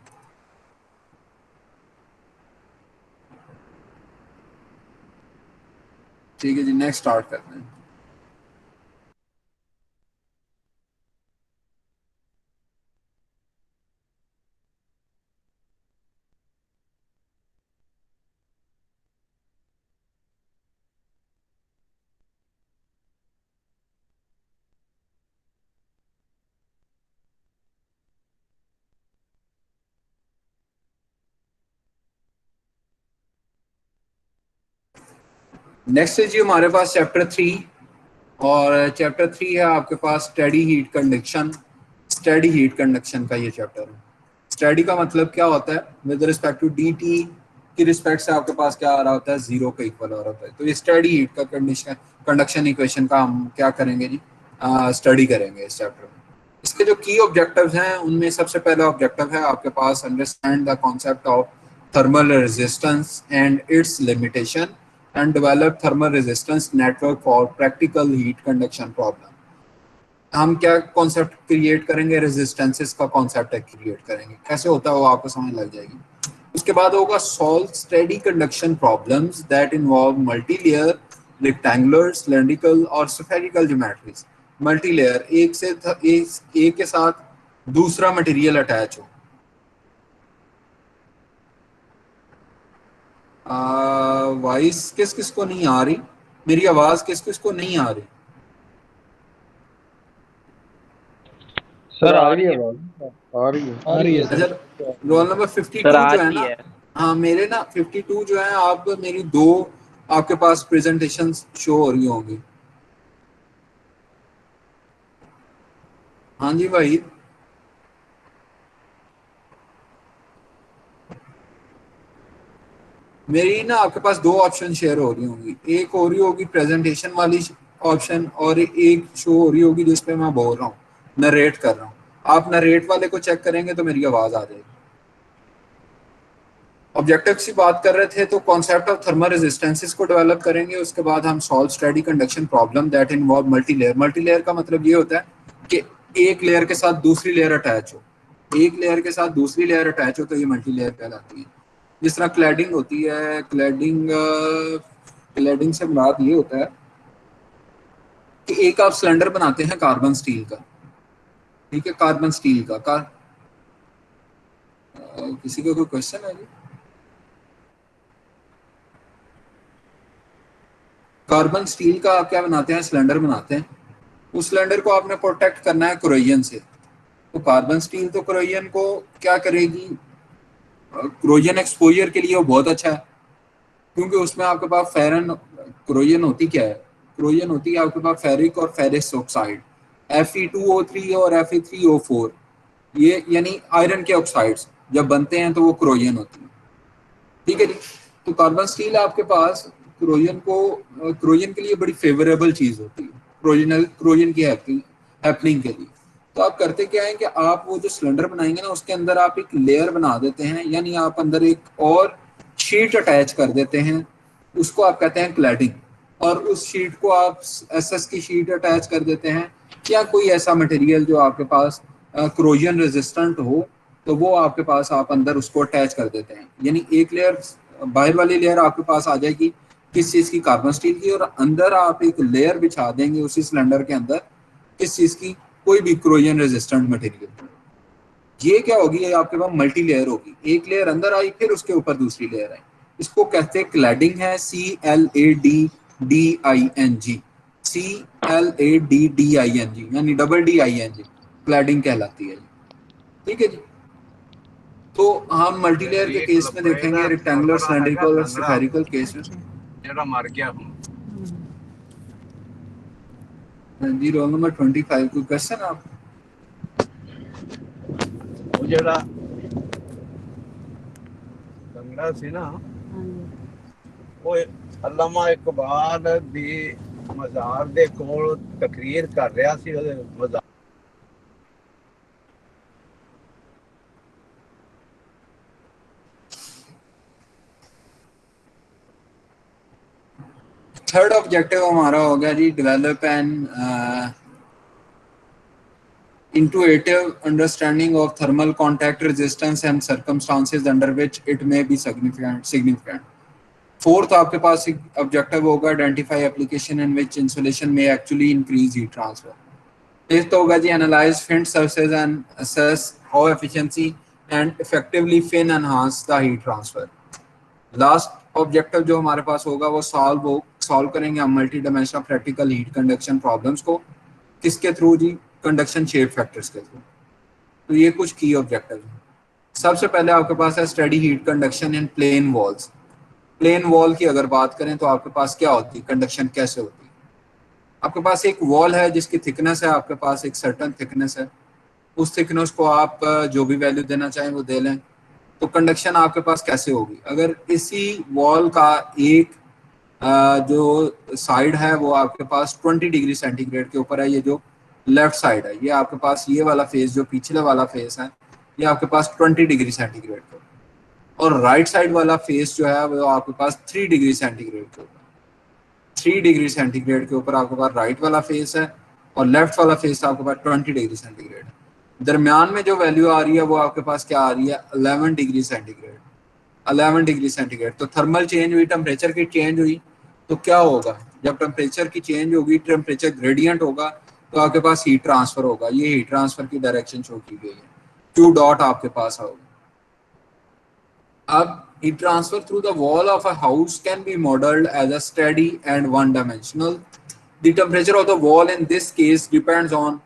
ठीक है जी, नेक्स्ट स्टार्ट करते हैं। नेक्स्ट है जी हमारे पास चैप्टर 3, और चैप्टर 3 है आपके पास steady heat conduction. Steady heat conduction का ये चैप्टर है। स्टेडी का मतलब क्या होता है, with respect to D T की रिस्पेक्ट से आपके पास क्या आ रहा होता है, जीरो का इक्वल आ रहा होता है। तो ये स्टेडी हीट का कंडीशन कंडक्शन इक्वेशन का हम क्या करेंगे जी, स्टडी करेंगे इस चैप्टर में। इसके जो की ऑब्जेक्टिव्स हैं उनमें सबसे पहला ऑब्जेक्टिव है आपके पास understand the concept of thermal resistance and its limitation and develop thermal resistance network for practical heat conduction problem. हम क्या कॉन्सेप्ट क्रिएट करेंगे, रेजिस्टेंसेस का कॉन्सेप्ट क्रिएट करेंगे, कैसे होता है वो आपको समझ लग जाएगी। उसके बाद होगा solve steady conduction problems that involve multi layer, rectangular, cylindrical और स्फेरिकल ज्योमेट्रीज। मल्टी लेयर, एक के साथ दूसरा मटेरियल अटैच हो। वॉइस किस किस को नहीं आ रही, मेरी आवाज किस किस को नहीं आ रही? सर आ रही है आवाज, आ रही है सर। अच्छा, रोल नंबर 52 सर जो है आती ना, है। हाँ मेरे ना 52 जो है, आप मेरी दो आपके पास प्रेजेंटेशन शो हो रही होंगी। हाँ जी भाई, मेरी ना आपके पास दो ऑप्शन शेयर हो रही होंगी, एक हो रही होगी प्रेजेंटेशन वाली ऑप्शन और एक शो हो रही होगी जिसपे मैं बोल रहा हूँ, नरेट कर रहा हूँ। आप नरेट वाले को चेक करेंगे तो मेरी आवाज आ जाएगी। ऑब्जेक्टिव की बात कर रहे थे तो कॉन्सेप्ट ऑफ थर्मल रेजिस्टेंसेस को डेवलप करेंगे। उसके बाद हम solve steady conduction problem that involve multi layer. Multi layer का मतलब ये होता है कि एक लेयर के साथ दूसरी लेयर अटैच हो, एक लेयर के साथ दूसरी लेयर अटैच हो तो ये मल्टी लेयर कहलाती है। जिस तरह क्लैडिंग होती है, क्लैडिंग से मुराद ये होता है कि एक आप सिलेंडर बनाते हैं कार्बन स्टील का, ठीक है, कार्बन स्टील का किसी को कोई क्वेश्चन है जी? कार्बन स्टील का आप क्या बनाते हैं, सिलेंडर बनाते हैं। उस सिलेंडर को आपने प्रोटेक्ट करना है क्रोजन से, तो कार्बन स्टील तो क्रोजन को क्या करेगी, क्रोजन एक्सपोजर के लिए वो बहुत अच्छा है, क्योंकि उसमें आपके पास फेरन, क्रोजन होती क्या है, क्रोजन होती है आपके पास फेरिक और फेरस ऑक्साइड, Fe2O3 और Fe3O4, ये यानी आयरन के ऑक्साइड्स जब बनते हैं तो वो क्रोजन होती है, ठीक है जी। तो कार्बन स्टील आपके पास क्रोजन के लिए बड़ी फेवरेबल चीज होती है, क्रोजन की हैपनिंग के लिए। तो आप करते क्या है कि आप वो जो सिलेंडर बनाएंगे ना उसके अंदर आप एक लेयर बना देते हैं, यानी आप अंदर एक और शीट अटैच कर देते हैं, उसको आप कहते हैं क्लैडिंग। और उस शीट को आप एसएस की शीट अटैच कर देते हैं, या कोई ऐसा मटेरियल जो आपके पास क्रोजन रेजिस्टेंट हो, तो वो आपके पास आप अंदर उसको अटैच कर देते हैं। यानी एक लेयर, बाहर वाली लेयर आपके पास आ जाएगी किस चीज़ की, कार्बन स्टील की, और अंदर आप एक लेयर बिछा देंगे उसी सिलेंडर के अंदर किस चीज़ की, कोई भी क्रोजन रेजिस्टेंट मटेरियल। ये क्या होगी, ये आपके पास मल्टी लेयर होगी, एक लेयर अंदर आई फिर उसके ऊपर दूसरी लेयर आई, इसको कहते हैं क्लैडिंग है, CLADDING, CLADDING यानी DDING, क्लैडिंग कहलाती है, ठीक है जी। तो हम मल्टी लेयर के केस में देखेंगे, रेक्टेंगुलर, सिलेंड्रिकल और स्फेरिकल केस में। जेड़ा मर गया हूं जी, रोल नंबर 25 कोई क्वेश्चन आप? वो जेड़ा लंगड़ा सी ना, वो अल्लामा इकबाल दी मज़ार दे कोल तकरीर कर रहा सी, ओदे मज़ार थर्ड ऑब्जेक्टिव हमारा हो गया जी, develop an intuitive understanding of thermal contact resistance and circumstances under which it may be significant. Fourth आपके पास एक ऑब्जेक्टिव होगा, identify application in which insulation में actually increase heat transfer. Fifth होगा जी, analyse fin surfaces and assess how efficiency and effectively fin enhance the heat transfer. Last objective जो हमारे पास होगा वो सॉल्व करेंगे हम multi dimensional practical heat conduction problems को, किसके थ्रू जी, कंडक्शन शेप फैक्टर्स के थ्रू। तो ये कुछ की ऑब्जेक्टिव हैं। सबसे पहले आपके पास है स्टडी हीट कंडक्शन इन प्लेन वॉल्स। प्लेन वॉल की अगर बात करें तो आपके पास क्या होती है, कंडक्शन कैसे होती है। आपके पास एक वॉल है जिसकी थिकनेस है, आपके पास एक सर्टन थिकनेस है, उस थिकनेस को आप जो भी वैल्यू देना चाहें वो दे लें, तो कंडक्शन आपके पास कैसे होगी। अगर इसी वॉल का एक जो साइड है वो आपके पास 20 डिग्री सेंटीग्रेड के ऊपर है, ये जो लेफ्ट साइड है, ये आपके पास ये वाला फेस जो पिछले वाला फेस है ये आपके पास 20 डिग्री सेंटीग्रेड के ऊपर, और राइट साइड वाला फेस जो है वो आपके पास 3 डिग्री सेंटीग्रेड के ऊपर, 3 डिग्री सेंटीग्रेड के ऊपर आपके पास राइट वाला फेस है, और लेफ्ट वाला फेस आपके पास 20 डिग्री सेंटीग्रेड। दरमियान में जो वैल्यू आ रही है वो आपके पास क्या आ रही है, 11 डिग्री सेंटीग्रेड। 11 degree centigrade. तो थर्मल चेंज हुई, टेम्परेचर की चेंज हुई, तो क्या होगा, जब टेम्परेचर की चेंज होगी, टेम्परेचर ग्रेडियंट होगा, तो आपके पास हीट ट्रांसफर होगा। ये हीट ट्रांसफर की डायरेक्शन शो की गई है, क्यू डॉट आपके पास होगा। अब heat transfer through the wall of a house can be modeled as a steady and one-dimensional. The temperature of the wall in this case depends on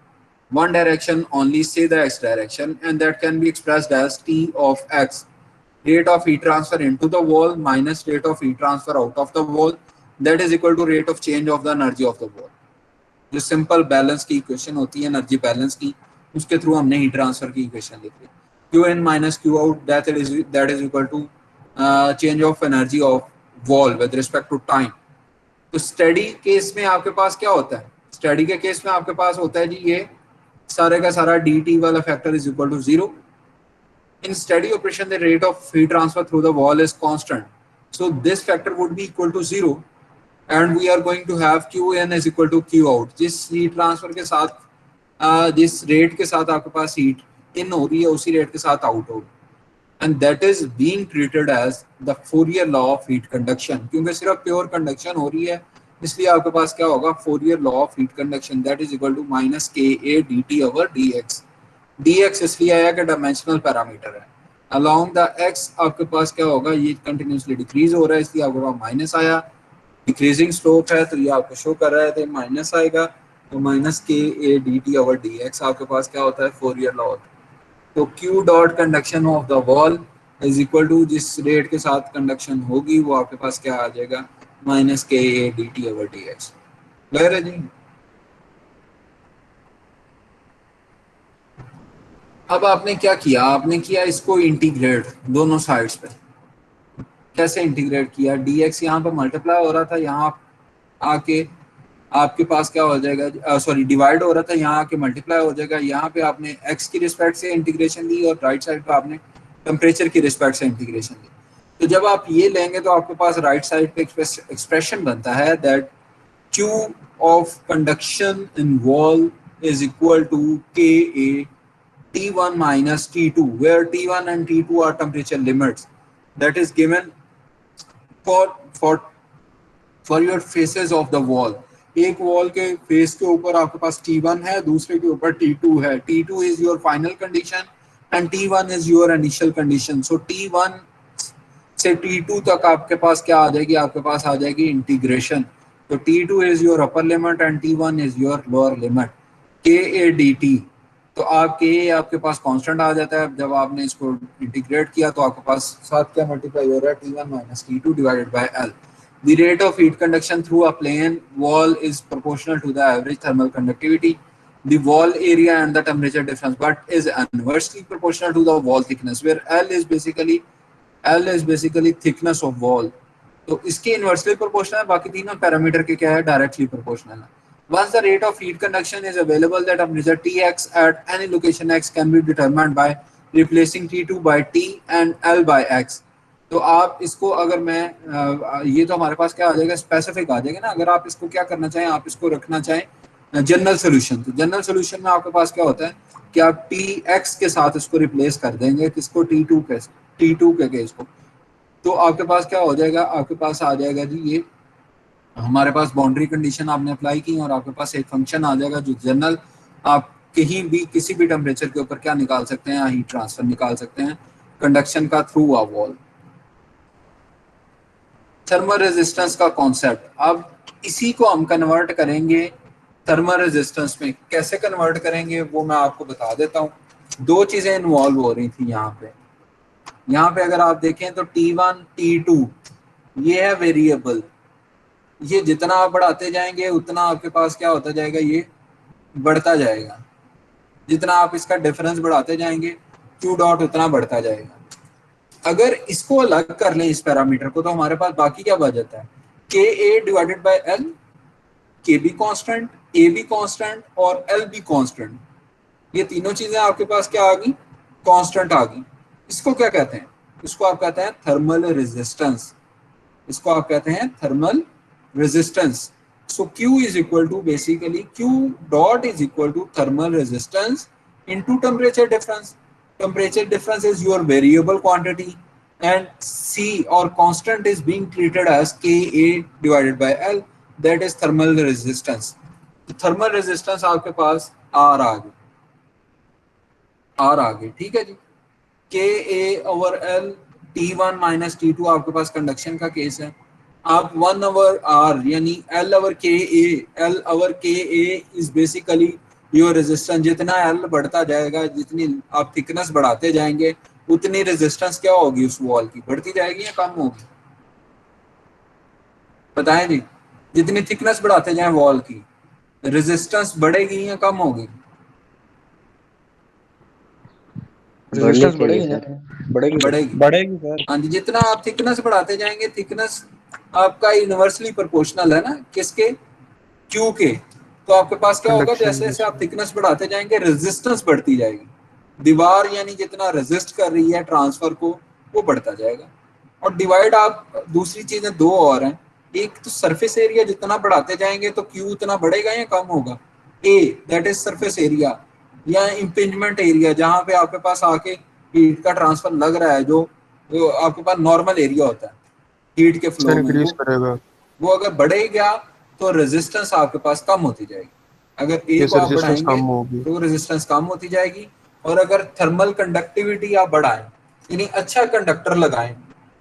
one direction only, say the x direction, and that can be expressed as T of x, rate of heat transfer into the wall minus rate of heat transfer out of the wall, that is equal to rate of change of the energy of the wall. जो simple balance की equation होती है energy balance की, उसके through हमने heat transfer की equation लिखी। Q in minus Q out that is equal to change of energy of wall with respect to time. तो स्टडी केस में आपके पास क्या होता है, स्टडी के केस में आपके पास होता है जी ये सारे का सारा डी टी वाला factor is equal to 0। In steady operation, the rate of heat transfer through the wall is constant. So this factor would be equal to 0, and we are going to have Qn is equal to Q out. जिस heat transfer के साथ जिस rate के साथ आपके पास heat in हो रही है उसी rate के साथ out होगी, and that is being treated as the Fourier law of heat conduction. क्योंकि सिर्फ pure conduction हो रही है, इसलिए आपके पास क्या होगा, Fourier law of heat conduction, that is equal to minus Ka dt over dx. dx इसलिए आया कि डायमेंशनल पैरामीटर है। अलोंग द x आपके पास क्या होगा, ये कंटिन्यूसली डिक्रीज हो रहा है, इसलिए आपके पास माइनस आया। डिक्रीजिंग स्लोप है तो ये आपको शो कर रहा है तो माइनस आएगा, तो माइनस के A D T over D x आपके पास क्या होता है, फोरियर लॉ होता है। तो Q dot conduction of the wall is equal to जिस रेट के साथ कंडक्शन होगी वो आपके पास क्या आ जाएगा, माइनस के A D T over D x. Clear है जी। अब आपने क्या किया, आपने किया इसको इंटीग्रेट दोनों साइड्स पे। कैसे इंटीग्रेट किया, dx यहाँ पे मल्टीप्लाई हो रहा था, यहाँ आके आपके पास क्या हो जाएगा, सॉरी डिवाइड हो रहा था, यहाँ आके मल्टीप्लाई हो जाएगा। यहाँ पे आपने x की रिस्पेक्ट से इंटीग्रेशन ली और राइट साइड पे आपने टेम्परेचर की रिस्पेक्ट से इंटीग्रेशन ली। तो जब आप ये लेंगे तो आपके पास राइट साइड पे एक्सप्रेशन बनता है that Q of conduction in wall is equal to K A T1 minus T2, where T1 and T2 are temperature limits, that is given for your faces of the wall. एक wall के face के ऊपर आपके पास T1 है, दूसरे के ऊपर T2 है। T2 is your final condition and T1 is your initial condition. So T1 से T2 तक आपके पास क्या आ जाएगी, आपके पास आ जाएगी इंटीग्रेशन। तो T2 is your upper limit and T1 is your lower limit. Ka dt, तो आपके पास कांस्टेंट आ जाता है। जब आपने इसको इंटीग्रेट किया तो आपके पास साथ क्या मल्टीप्लाई हो रहा है, T1 minus T2 divided bye L। The rate of heat conduction through a plane wall is proportional to the average thermal conductivity, the wall area and the temperature difference, but is inversely proportional to the wall thickness, where L is basically thickness of wall। तो इसके inversely proportional है, बाकी तीनों parameter के क्या है, directly proportional है। Once the rate of heat conduction is available, that temperature Tx at any location x can be determined by replacing T2 by T and L by x। तो आप इसको अगर मैं ये तो हमारे पास क्या आ जाएगा, स्पेसिफिक आ जाएगा ना। अगर आप इसको क्या करना चाहें, आप इसको रखना चाहें जनरल सोल्यूशन, तो जनरल सोल्यूशन में आपके पास क्या होता है कि आप Tx के साथ इसको रिप्लेस कर देंगे, किसको, T2 के केस को। तो आपके पास क्या हो जाएगा, आपके पास आ जाएगा जी ये हमारे पास बाउंड्री कंडीशन आपने अप्लाई की और आपके पास एक फंक्शन आ जाएगा जो जनरल आप कहीं भी किसी भी टेम्परेचर के ऊपर क्या निकाल सकते हैं, हीट ट्रांसफर निकाल सकते हैं कंडक्शन का through a wall. Thermal resistance का कॉन्सेप्ट, अब इसी को हम कन्वर्ट करेंगे थर्मल रेजिस्टेंस में। कैसे कन्वर्ट करेंगे वो मैं आपको बता देता हूँ। दो चीजें इन्वॉल्व हो रही थी यहाँ पे अगर आप देखें तो T1 T2 ये है वेरिएबल, ये जितना आप बढ़ाते जाएंगे उतना आपके पास क्या होता जाएगा, ये बढ़ता जाएगा। जितना आप इसका डिफरेंस बढ़ाते जाएंगे Q डॉट उतना बढ़ता जाएगा। अगर इसको अलग कर लें इस पैरामीटर को, तो हमारे पास बाकी क्या बच जाता है, Ka divided by L, K भी कांस्टेंट, A भी कांस्टेंट और L भी कांस्टेंट। ये तीनों चीजें आपके पास क्या आ गई, कांस्टेंट आ गई। इसको क्या कहते हैं, इसको आप कहते हैं थर्मल रेजिस्टेंस। इसको आप कहते हैं thermal resistance. So Q is equal to basically Q dot is equal to thermal resistance into temperature difference. Temperature difference is your variable quantity and C or constant is being treated as Ka divided by L, that is thermal resistance. तो thermal resistance आपके पास R आ गई, ठीक है जी। Ka over L T1 minus T2 आपके पास conduction का case है। आप 1 over R यानी L over Ka is basically your resistance। जितना L बढ़ता जाएगा, जितनी आप थिकनेस बढ़ाते जाएंगे, उतनी रेजिस्टेंस क्या होगी उस वॉल की, बढ़ती जाएगी या कम होगी? बताएं जी, जितनी थिकनेस बढ़ाते जाएं वॉल की, रेजिस्टेंस बढ़ेगी या कम होगी? रेजिस्टेंस बढ़ेगी ना, बढ़ेगी सर। हाँ जी, जितना आप थिकनेस बढ़ाते जाएंगे, थिकनेस आपका इनवर्सली प्रोपोर्शनल है ना किसके? क्यू के। तो आपके पास क्या होगा, जैसे जैसे आप थिकनेस बढ़ाते जाएंगे रेजिस्टेंस बढ़ती जाएगी। दीवार यानी जितना रेजिस्ट कर रही है ट्रांसफर को, वो बढ़ता जाएगा। और डिवाइड आप दूसरी चीजें दो और हैं, एक तो सरफेस एरिया जितना बढ़ाते जाएंगे तो क्यू उतना बढ़ेगा या कम होगा? ए दैट इज सरफेस एरिया या इम्पिंजमेंट एरिया, जहां पे आपके पास आके हीट का ट्रांसफर लग रहा है, जो आपके पास नॉर्मल एरिया होता है हीट के फ्लो में, वो अगर बढ़ेगा तो रेजिस्टेंस आपके पास कम होती जाएगी। अगर ए को आप बढ़ाएंगे तो रेजिस्टेंस कम होती जाएगी। और अगर थर्मल कंडक्टिविटी आप बढ़ाएं, यानी अच्छा कंडक्टर लगाएं,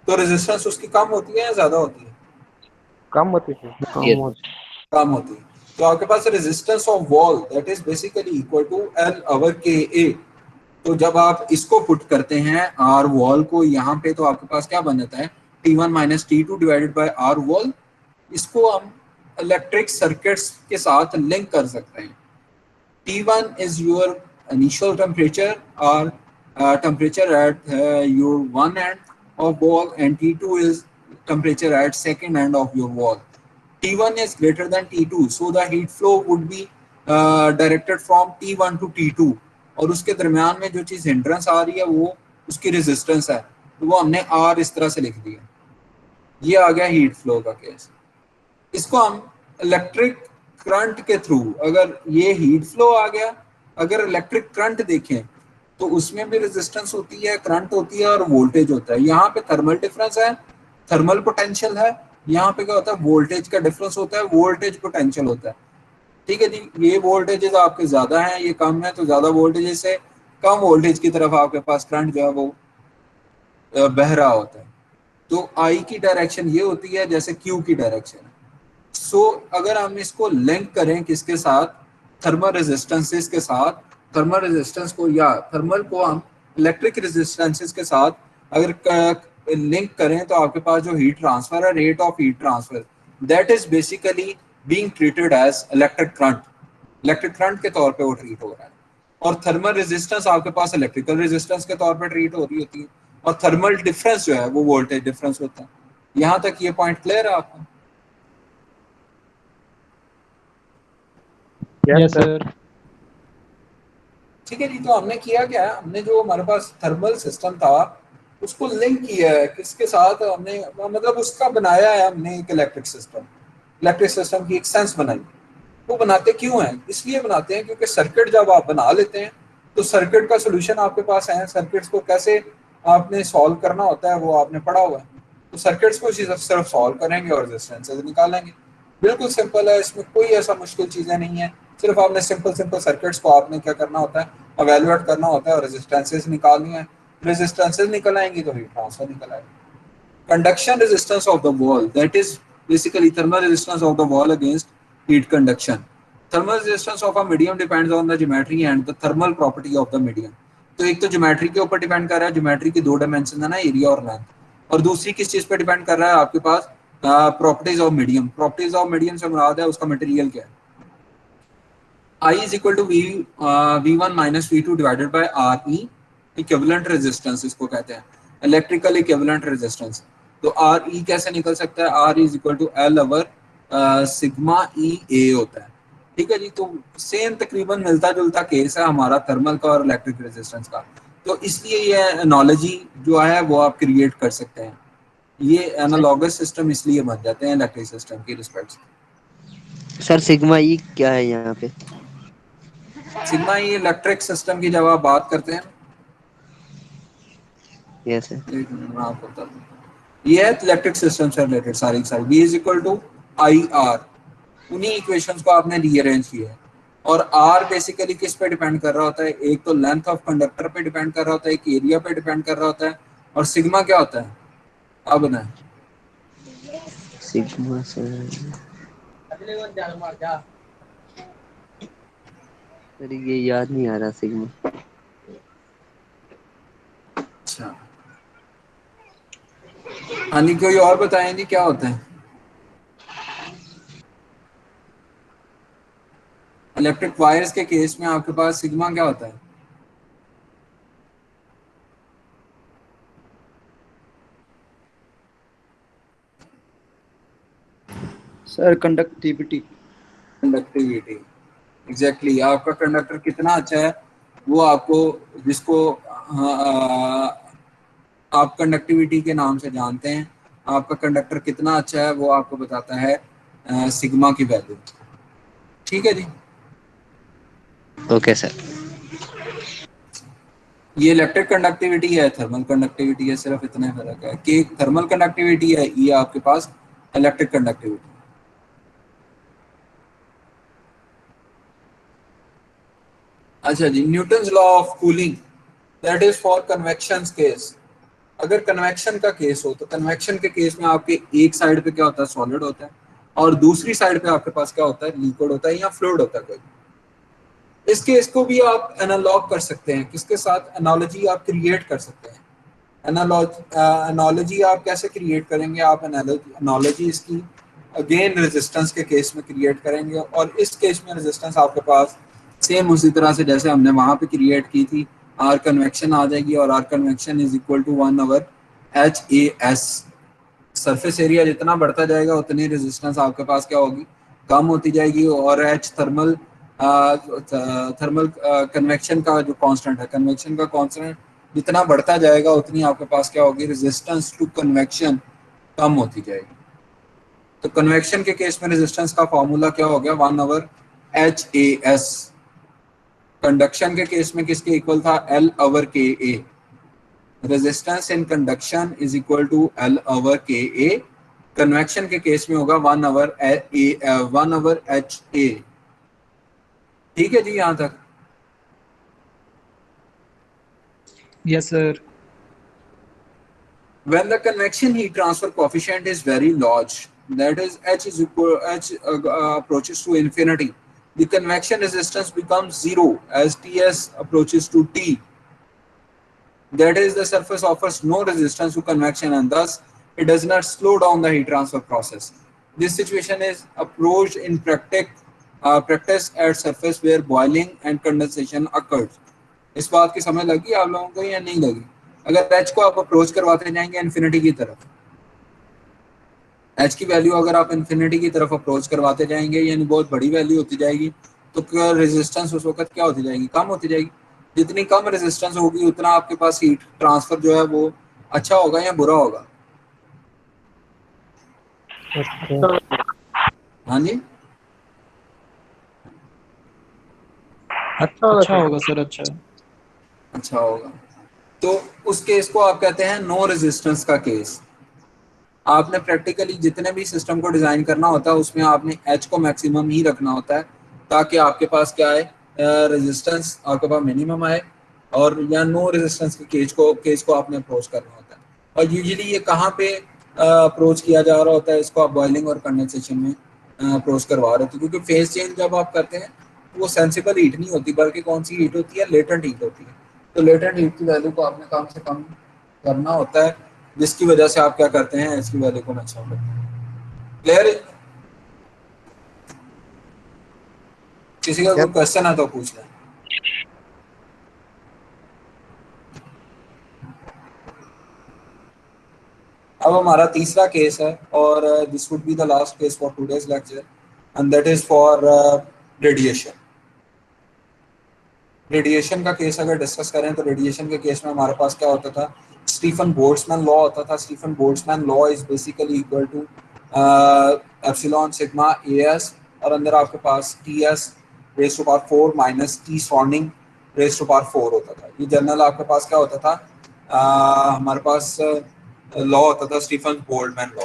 तो रेजिस्टेंस उसकी कम होती है या ज्यादा होती है? कम होती है। कम होती है। तो आपके पास resistance of wall that is basically equal to L over Ka। तो जब आप इसको पुट करते हैं आर वॉल को यहाँ पे, तो आपके पास क्या बन जाता है? T1 minus T2 divided by R wall. इसको हम इलेक्ट्रिक सर्किट्स के साथ लिंक कर सकते हैं। T1 is your initial temperature or temperature at your one end of wall, and T2 is temperature at second end of your wall. T1 is greater than T2, so the heat flow would be directed from T1 to T2, और उसके दरमियान में जो चीज़ hindrance आ रही है वो उसकी resistance है, तो वो हमने R इस तरह से लिख दिया। ये आ गया हीट फ्लो का केस। इसको हम इलेक्ट्रिक करंट के थ्रू, अगर ये हीट फ्लो आ गया, अगर इलेक्ट्रिक करंट देखें तो उसमें भी रेजिस्टेंस होती है, करंट होती है और वोल्टेज होता है। यहाँ पे थर्मल डिफरेंस है, थर्मल पोटेंशियल है। यहाँ पे क्या होता है? वोल्टेज का डिफरेंस होता है, वोल्टेज पोटेंशियल होता है। ठीक है जी, ये वोल्टेजेस आपके ज्यादा हैं, ये कम है, तो ज्यादा वोल्टेज से कम वोल्टेज की तरफ आपके पास करंट जो है वो बह रहा होता है। तो आई की डायरेक्शन ये होती है जैसे क्यू की डायरेक्शन है। सो अगर हम इसको लिंक करें किसके साथ? थर्मल रेजिस्टेंसेस के साथ। थर्मल रेजिस्टेंस को या थर्मल को हम इलेक्ट्रिक रेजिस्टेंसेस के साथ अगर लिंक करें, तो आपके पास जो हीट ट्रांसफर है, rate of heat transfer, that is basically being treated as electric current. Electric current के तौर पे वो ट्रीट हो रहा है। और थर्मल रेजिस्टेंस आपके पास इलेक्ट्रिकल रेजिस्टेंस के तौर पे ट्रीट हो रही होती है। और थर्मल डिफरेंस जो है वो वोल्टेज डिफरेंस होता है। यहाँ तक ये पॉइंट क्लियर है आपको? Yes sir. ठीक है जी, तो हमने किया क्या है, हमने जो हमारे पास थर्मल सिस्टम था उसको लिंक किया है किसके साथ? हमने मतलब उसका बनाया है हमने एक इलेक्ट्रिक सिस्टम की एक सेंस बनाई। वो बनाते क्यों हैं? इसलिए बनाते हैं क्योंकि सर्किट जब आप बना लेते हैं तो सर्किट का सोल्यूशन आपके पास है। सर्किट्स को कैसे आपने सॉल्व करना होता है वो आपने पढ़ा हुआ है। तो सर्किट्स को सिर्फ सॉल्व करेंगे और रेजिस्टेंसेस निकालेंगे। बिल्कुल सिंपल है, इसमें कोई ऐसा मुश्किल चीज़ें नहीं है। सिर्फ आपने सिंपल सर्किट्स को आपने क्या करना होता है? एवेल्युएट करना होता है और रेजिस्टेंसेस निकालनी है। रेजिस्टेंसेस निकल आएंगी तो हीट ट्रांसफर निकल आएगी। Conduction resistance of the wall, that is basically thermal resistance of the wall against heat conduction. Thermal resistance of a medium depends on the geometry and the thermal property of the medium. तो एक तो geometry के ऊपर depend कर रहा है, geometry की दो डायमेंशन है ना, एरिया और लेंथ। और दूसरी किस चीज पे डिपेंड कर रहा है? आपके पास properties of medium. Properties of medium से मुराद है उसका मटेरियल क्या है? I is equal to V1 minus V2 divided by RE, equivalent resistance इसको कहते हैं, इलेक्ट्रिकल इक्विवेलेंट रेजिस्टेंस। तो RE कैसे निकल सकता है? R is equal to L over sigma E A होता है। ठीक है जी, तो सेम तकरीबन मिलता जुलता केस है हमारा थर्मल का और इलेक्ट्रिक रेजिस्टेंस का। तो इसलिए ये एनालॉजी जो है वो आप क्रिएट कर सकते हैं। ये एनालॉगस सिस्टम इसलिए बन जाते हैं इलेक्ट्रिक सिस्टम की रिस्पेक्ट से। सर सिग्मा ई क्या है यहाँ पे? सिग्मा ई इलेक्ट्रिक सिस्टम की जब आप बात करते हैं, यस सर। एक मिनट में आपको बता दूं, ये है इलेक्ट्रिक सिस्टम से रिलेटेड सारी की सारी। V is equal to I R, उन्हीं इक्वेशंस को आपने रीअरेंज किया है। और आर बेसिकली किस पे डिपेंड कर रहा होता है? एक तो लेंथ ऑफ कंडक्टर पे डिपेंड कर रहा होता है, एक एरिया पे डिपेंड कर रहा होता है। और सिग्मा क्या होता है अब बताएं? सिग्मा सर ये याद नहीं आ रहा सिग्मा। अच्छा हाँ जी, कोई और बताएं जी क्या होता है? इलेक्ट्रिक वायर्स के केस में आपके पास सिग्मा क्या होता है? Sir conductivity. Conductivity, exactly. आपका कंडक्टर कितना अच्छा है वो आपको, जिसको आप कंडक्टिविटी के नाम से जानते हैं, आपका कंडक्टर कितना अच्छा है वो आपको बताता है सिग्मा की वैल्यू। ठीक है जी, ओके सर। ये इलेक्ट्रिक कंडक्टिविटी है, थर्मल कंडक्टिविटी है, सिर्फ इतना फर्क है कि थर्मल कंडक्टिविटी है, ये आपके पास इलेक्ट्रिक कंडक्टिविटी। अच्छा जी, Newton's law of cooling, that is for convection case. अगर कन्वेक्शन का केस हो तो कन्वेक्शन के केस में आपके एक साइड पे क्या होता है? सॉलिड होता है, और दूसरी साइड पे आपके पास क्या होता है? लिक्विड होता है या फ्लूइड होता है कोई। इस केस को भी आप एनालॉग कर सकते हैं, किसके साथ? एनालॉजी आप क्रिएट कर सकते हैं। एनालॉजी आप कैसे क्रिएट करेंगे? आप एनालॉजी इसकी अगेन रेजिस्टेंस के केस में क्रिएट करेंगे, और इस केस में रेजिस्टेंस आपके पास सेम उसी तरह से जैसे हमने वहां पे क्रिएट की थी, आर कन्वेक्शन आ जाएगी, और R convection is equal to 1/HAS। Surface area जितना बढ़ता जाएगा उतनी रेजिस्टेंस आपके पास क्या होगी? कम होती जाएगी। और H थर्मल कन्वेक्शन का जो कांस्टेंट है, कन्वेक्शन का कांस्टेंट जितना बढ़ता जाएगा उतनी आपके पास क्या होगी? रेजिस्टेंस टू कन्वेक्शन कम होती जाएगी। तो कन्वेक्शन के केस में रेजिस्टेंस का फॉर्मूला क्या हो गया? 1/HAS। कंडक्शन के केस में किसके इक्वल था? L/KA। Resistance in conduction is equal to L/KA। Convection के केस में होगा 1/HA। ठीक है जी यहाँ तक? Yes, sir. When the convection heat transfer coefficient is very large, that is H approaches to infinity, the convection resistance becomes zero as Ts approaches to T. That is, the surface offers no resistance to convection, and thus it does not slow down the heat transfer process. This situation is approached in practice at surface where boiling and condensation occurs. इस बात की समझ लगी आप लोगों को या नहीं लगी? अगर H को आप अप्रोच करवाते जाएंगे इन्फिनिटी की तरफ, H की वैल्यू अगर आप इन्फिनिटी की तरफ अप्रोच करवाते जाएंगे, यानी बहुत बड़ी वैल्यू होती जाएगी, तो रेजिस्टेंस उस वक्त क्या होती जाएगी? कम होती जाएगी। जितनी कम रेजिस्टेंस होगी उतना आपके पास हीट ट्रांसफर जो है वो अच्छा होगा या बुरा होगा? हाँ जी, अच्छा होगा सर, अच्छा होगा। तो उस केस को आप कहते हैं नो रेजिस्टेंस का केस। आपने प्रैक्टिकली जितने भी सिस्टम को डिजाइन करना होता है उसमें आपने H को मैक्सिमम ही रखना होता है, ताकि आपके पास क्या आए? रेजिस्टेंस आपके पास मिनिमम आए। और या नो रेजिस्टेंस के केस को आपने अप्रोच करना होता है। और यूजुअली ये कहाँ पे अप्रोच किया जा रहा होता है? इसको आप बॉइलिंग और कंडेंसेशन में अप्रोच करवा रहे थे, क्योंकि फेज चेंज जब आप करते हैं तो वो सेंसिबल हीट नहीं होती, बल्कि कौन सी हीट होती है? लेटेंट हीट होती है। तो लेटेंट हीट की वैल्यू को आपने कम से कम करना होता है, जिसकी वजह से आप क्या करते हैं? इसकी वैल्यू को मैक्सिमम करते हैं। क्लियर है? किसी का कोई क्वेश्चन है तो पूछ लें। अब हमारा तीसरा केस है, और this would be the last case for today's lecture, and that is for radiation. Radiation का केस अगर डिस्कस करें तो रेडिएशन के केस में हमारे पास क्या होता था? स्टीफन बोल्ट्जमैन लॉ होता था। Stefan Boltzmann law is basically equal to epsilon sigma AS, और अंदर आपके पास TS raise to power 4 minus T surrounding raise to power 4 होता था। ये जनरल आपके पास क्या होता था, हमारे पास लॉ होता था स्टीफन बोल्ट्जमैन लॉ।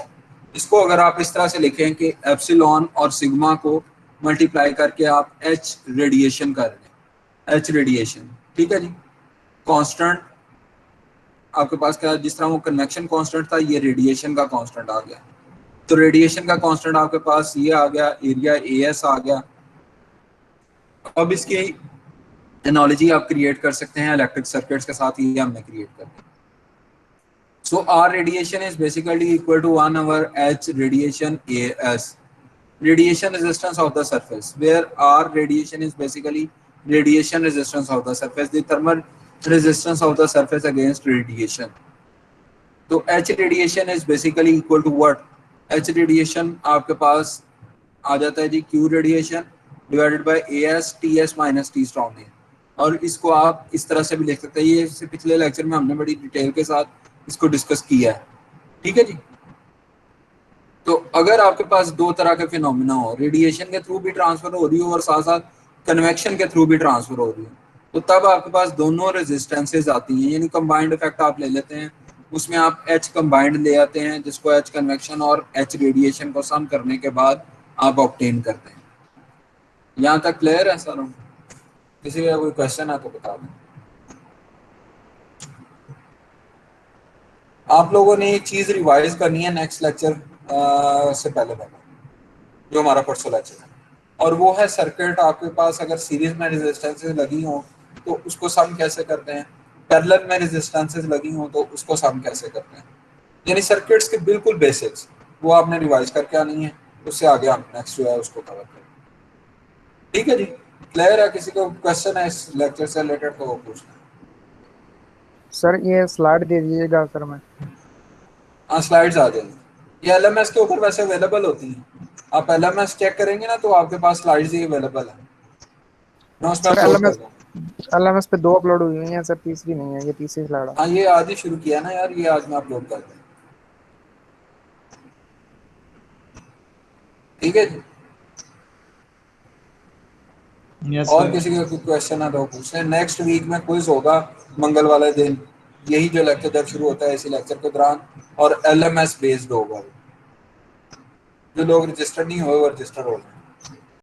इसको अगर आप इस तरह से लिखें कि एप्सिलॉन और सिग्मा को मल्टीप्लाई करके आप H रेडिएशन कर दें, H रेडिएशन, ठीक है जी। कांस्टेंट आपके पास क्या, जिस तरह वो कन्वेक्शन कांस्टेंट था, ये रेडिएशन का कांस्टेंट आ गया। तो रेडिएशन का कांस्टेंट आपके पास ये आ गया, एरिया AS आ गया। अब इसकी एनालॉजी आप क्रिएट कर सकते हैं इलेक्ट्रिक सर्किट्स के साथ, ये हमने क्रिएट कर दी। So R radiation is basically equal to 1 over H radiation AS, radiation resistance of the surface, where R radiation is basically radiation resistance of the surface, the thermal resistance of the surface against radiation. So H radiation is basically equal to what? H radiation आपके पास आ जाता है जी Q radiation divided by AS TS minus T surrounding, और इसको आप इस तरह से भी लिख सकते हैं। ये इससे पिछले लेक्चर में हमने बड़ी डिटेल के साथ इसको डिस्कस किया है, ठीक है जी। तो अगर आपके पास दो तरह के फिनोमिना हो, रेडिएशन के थ्रू भी ट्रांसफर हो रही हो और साथ साथ कन्वेक्शन के थ्रू भी ट्रांसफर हो रही हो, तो तब आपके पास दोनों रेजिस्टेंसेज आती हैं, यानी कंबाइंड इफेक्ट आप ले लेते हैं। उसमें आप H कंबाइंड ले आते हैं, जिसको H कन्वेक्शन और H रेडिएशन को सम करने के बाद आप ऑब्टेन करते हैं। यहाँ तक क्लियर है सर? किसी का कोई क्वेश्चन है तो बता दें। आप लोगों ने एक चीज रिवाइज करनी है नेक्स्ट लेक्चर से पहले जो हमारा परसों लेक्चर है, और वो है सर्किट आपके पास अगर सीरीज में रेजिस्टेंसेस लगी हो तो उसको सम कैसे करते हैं, पैरेलल में रेजिस्टेंसेस लगी हो तो उसको सम कैसे करते हैं, यानी सर्किट्स के बिल्कुल बेसिक्स वो आपने रिवाइज करके आनी है। उससे आगे हम नेक्स्ट जो है उसको कवर करेंगे, ठीक है जी। क्लियर है? किसी को क्वेश्चन है इस लेक्चर से रिलेटेड तो वो पूछना। सर ये स्लाइड दे दीजिएगा सर। मैं हाँ स्लाइड्स आ जाएंगी, ये LMS के ऊपर वैसे अवेलेबल होती हैं। आप LMS चेक करेंगे ना तो आपके पास स्लाइड्स ही अवेलेबल है। मैं उसमें अपलोड कर दूँ। LMS पे 2 अपलोड हुई हैं सर, तीसरी नहीं है, ये तीसरी स्लाइड है। हाँ ये आज ही शुरू किया ना यार, ये आज मैं अपलोड कर दूँ, ठीक है जी। यस और सर। किसी का कोई क्वेश्चन है तो पूछ लें। नेक्स्ट वीक में क्विज होगा मंगल वाले दिन, यही जो लेक्चर जब शुरू होता है इसी लेक्चर के दौरान, और LMS बेस्ड होगा। जो लोग रजिस्टर नहीं हुए वो रजिस्टर हो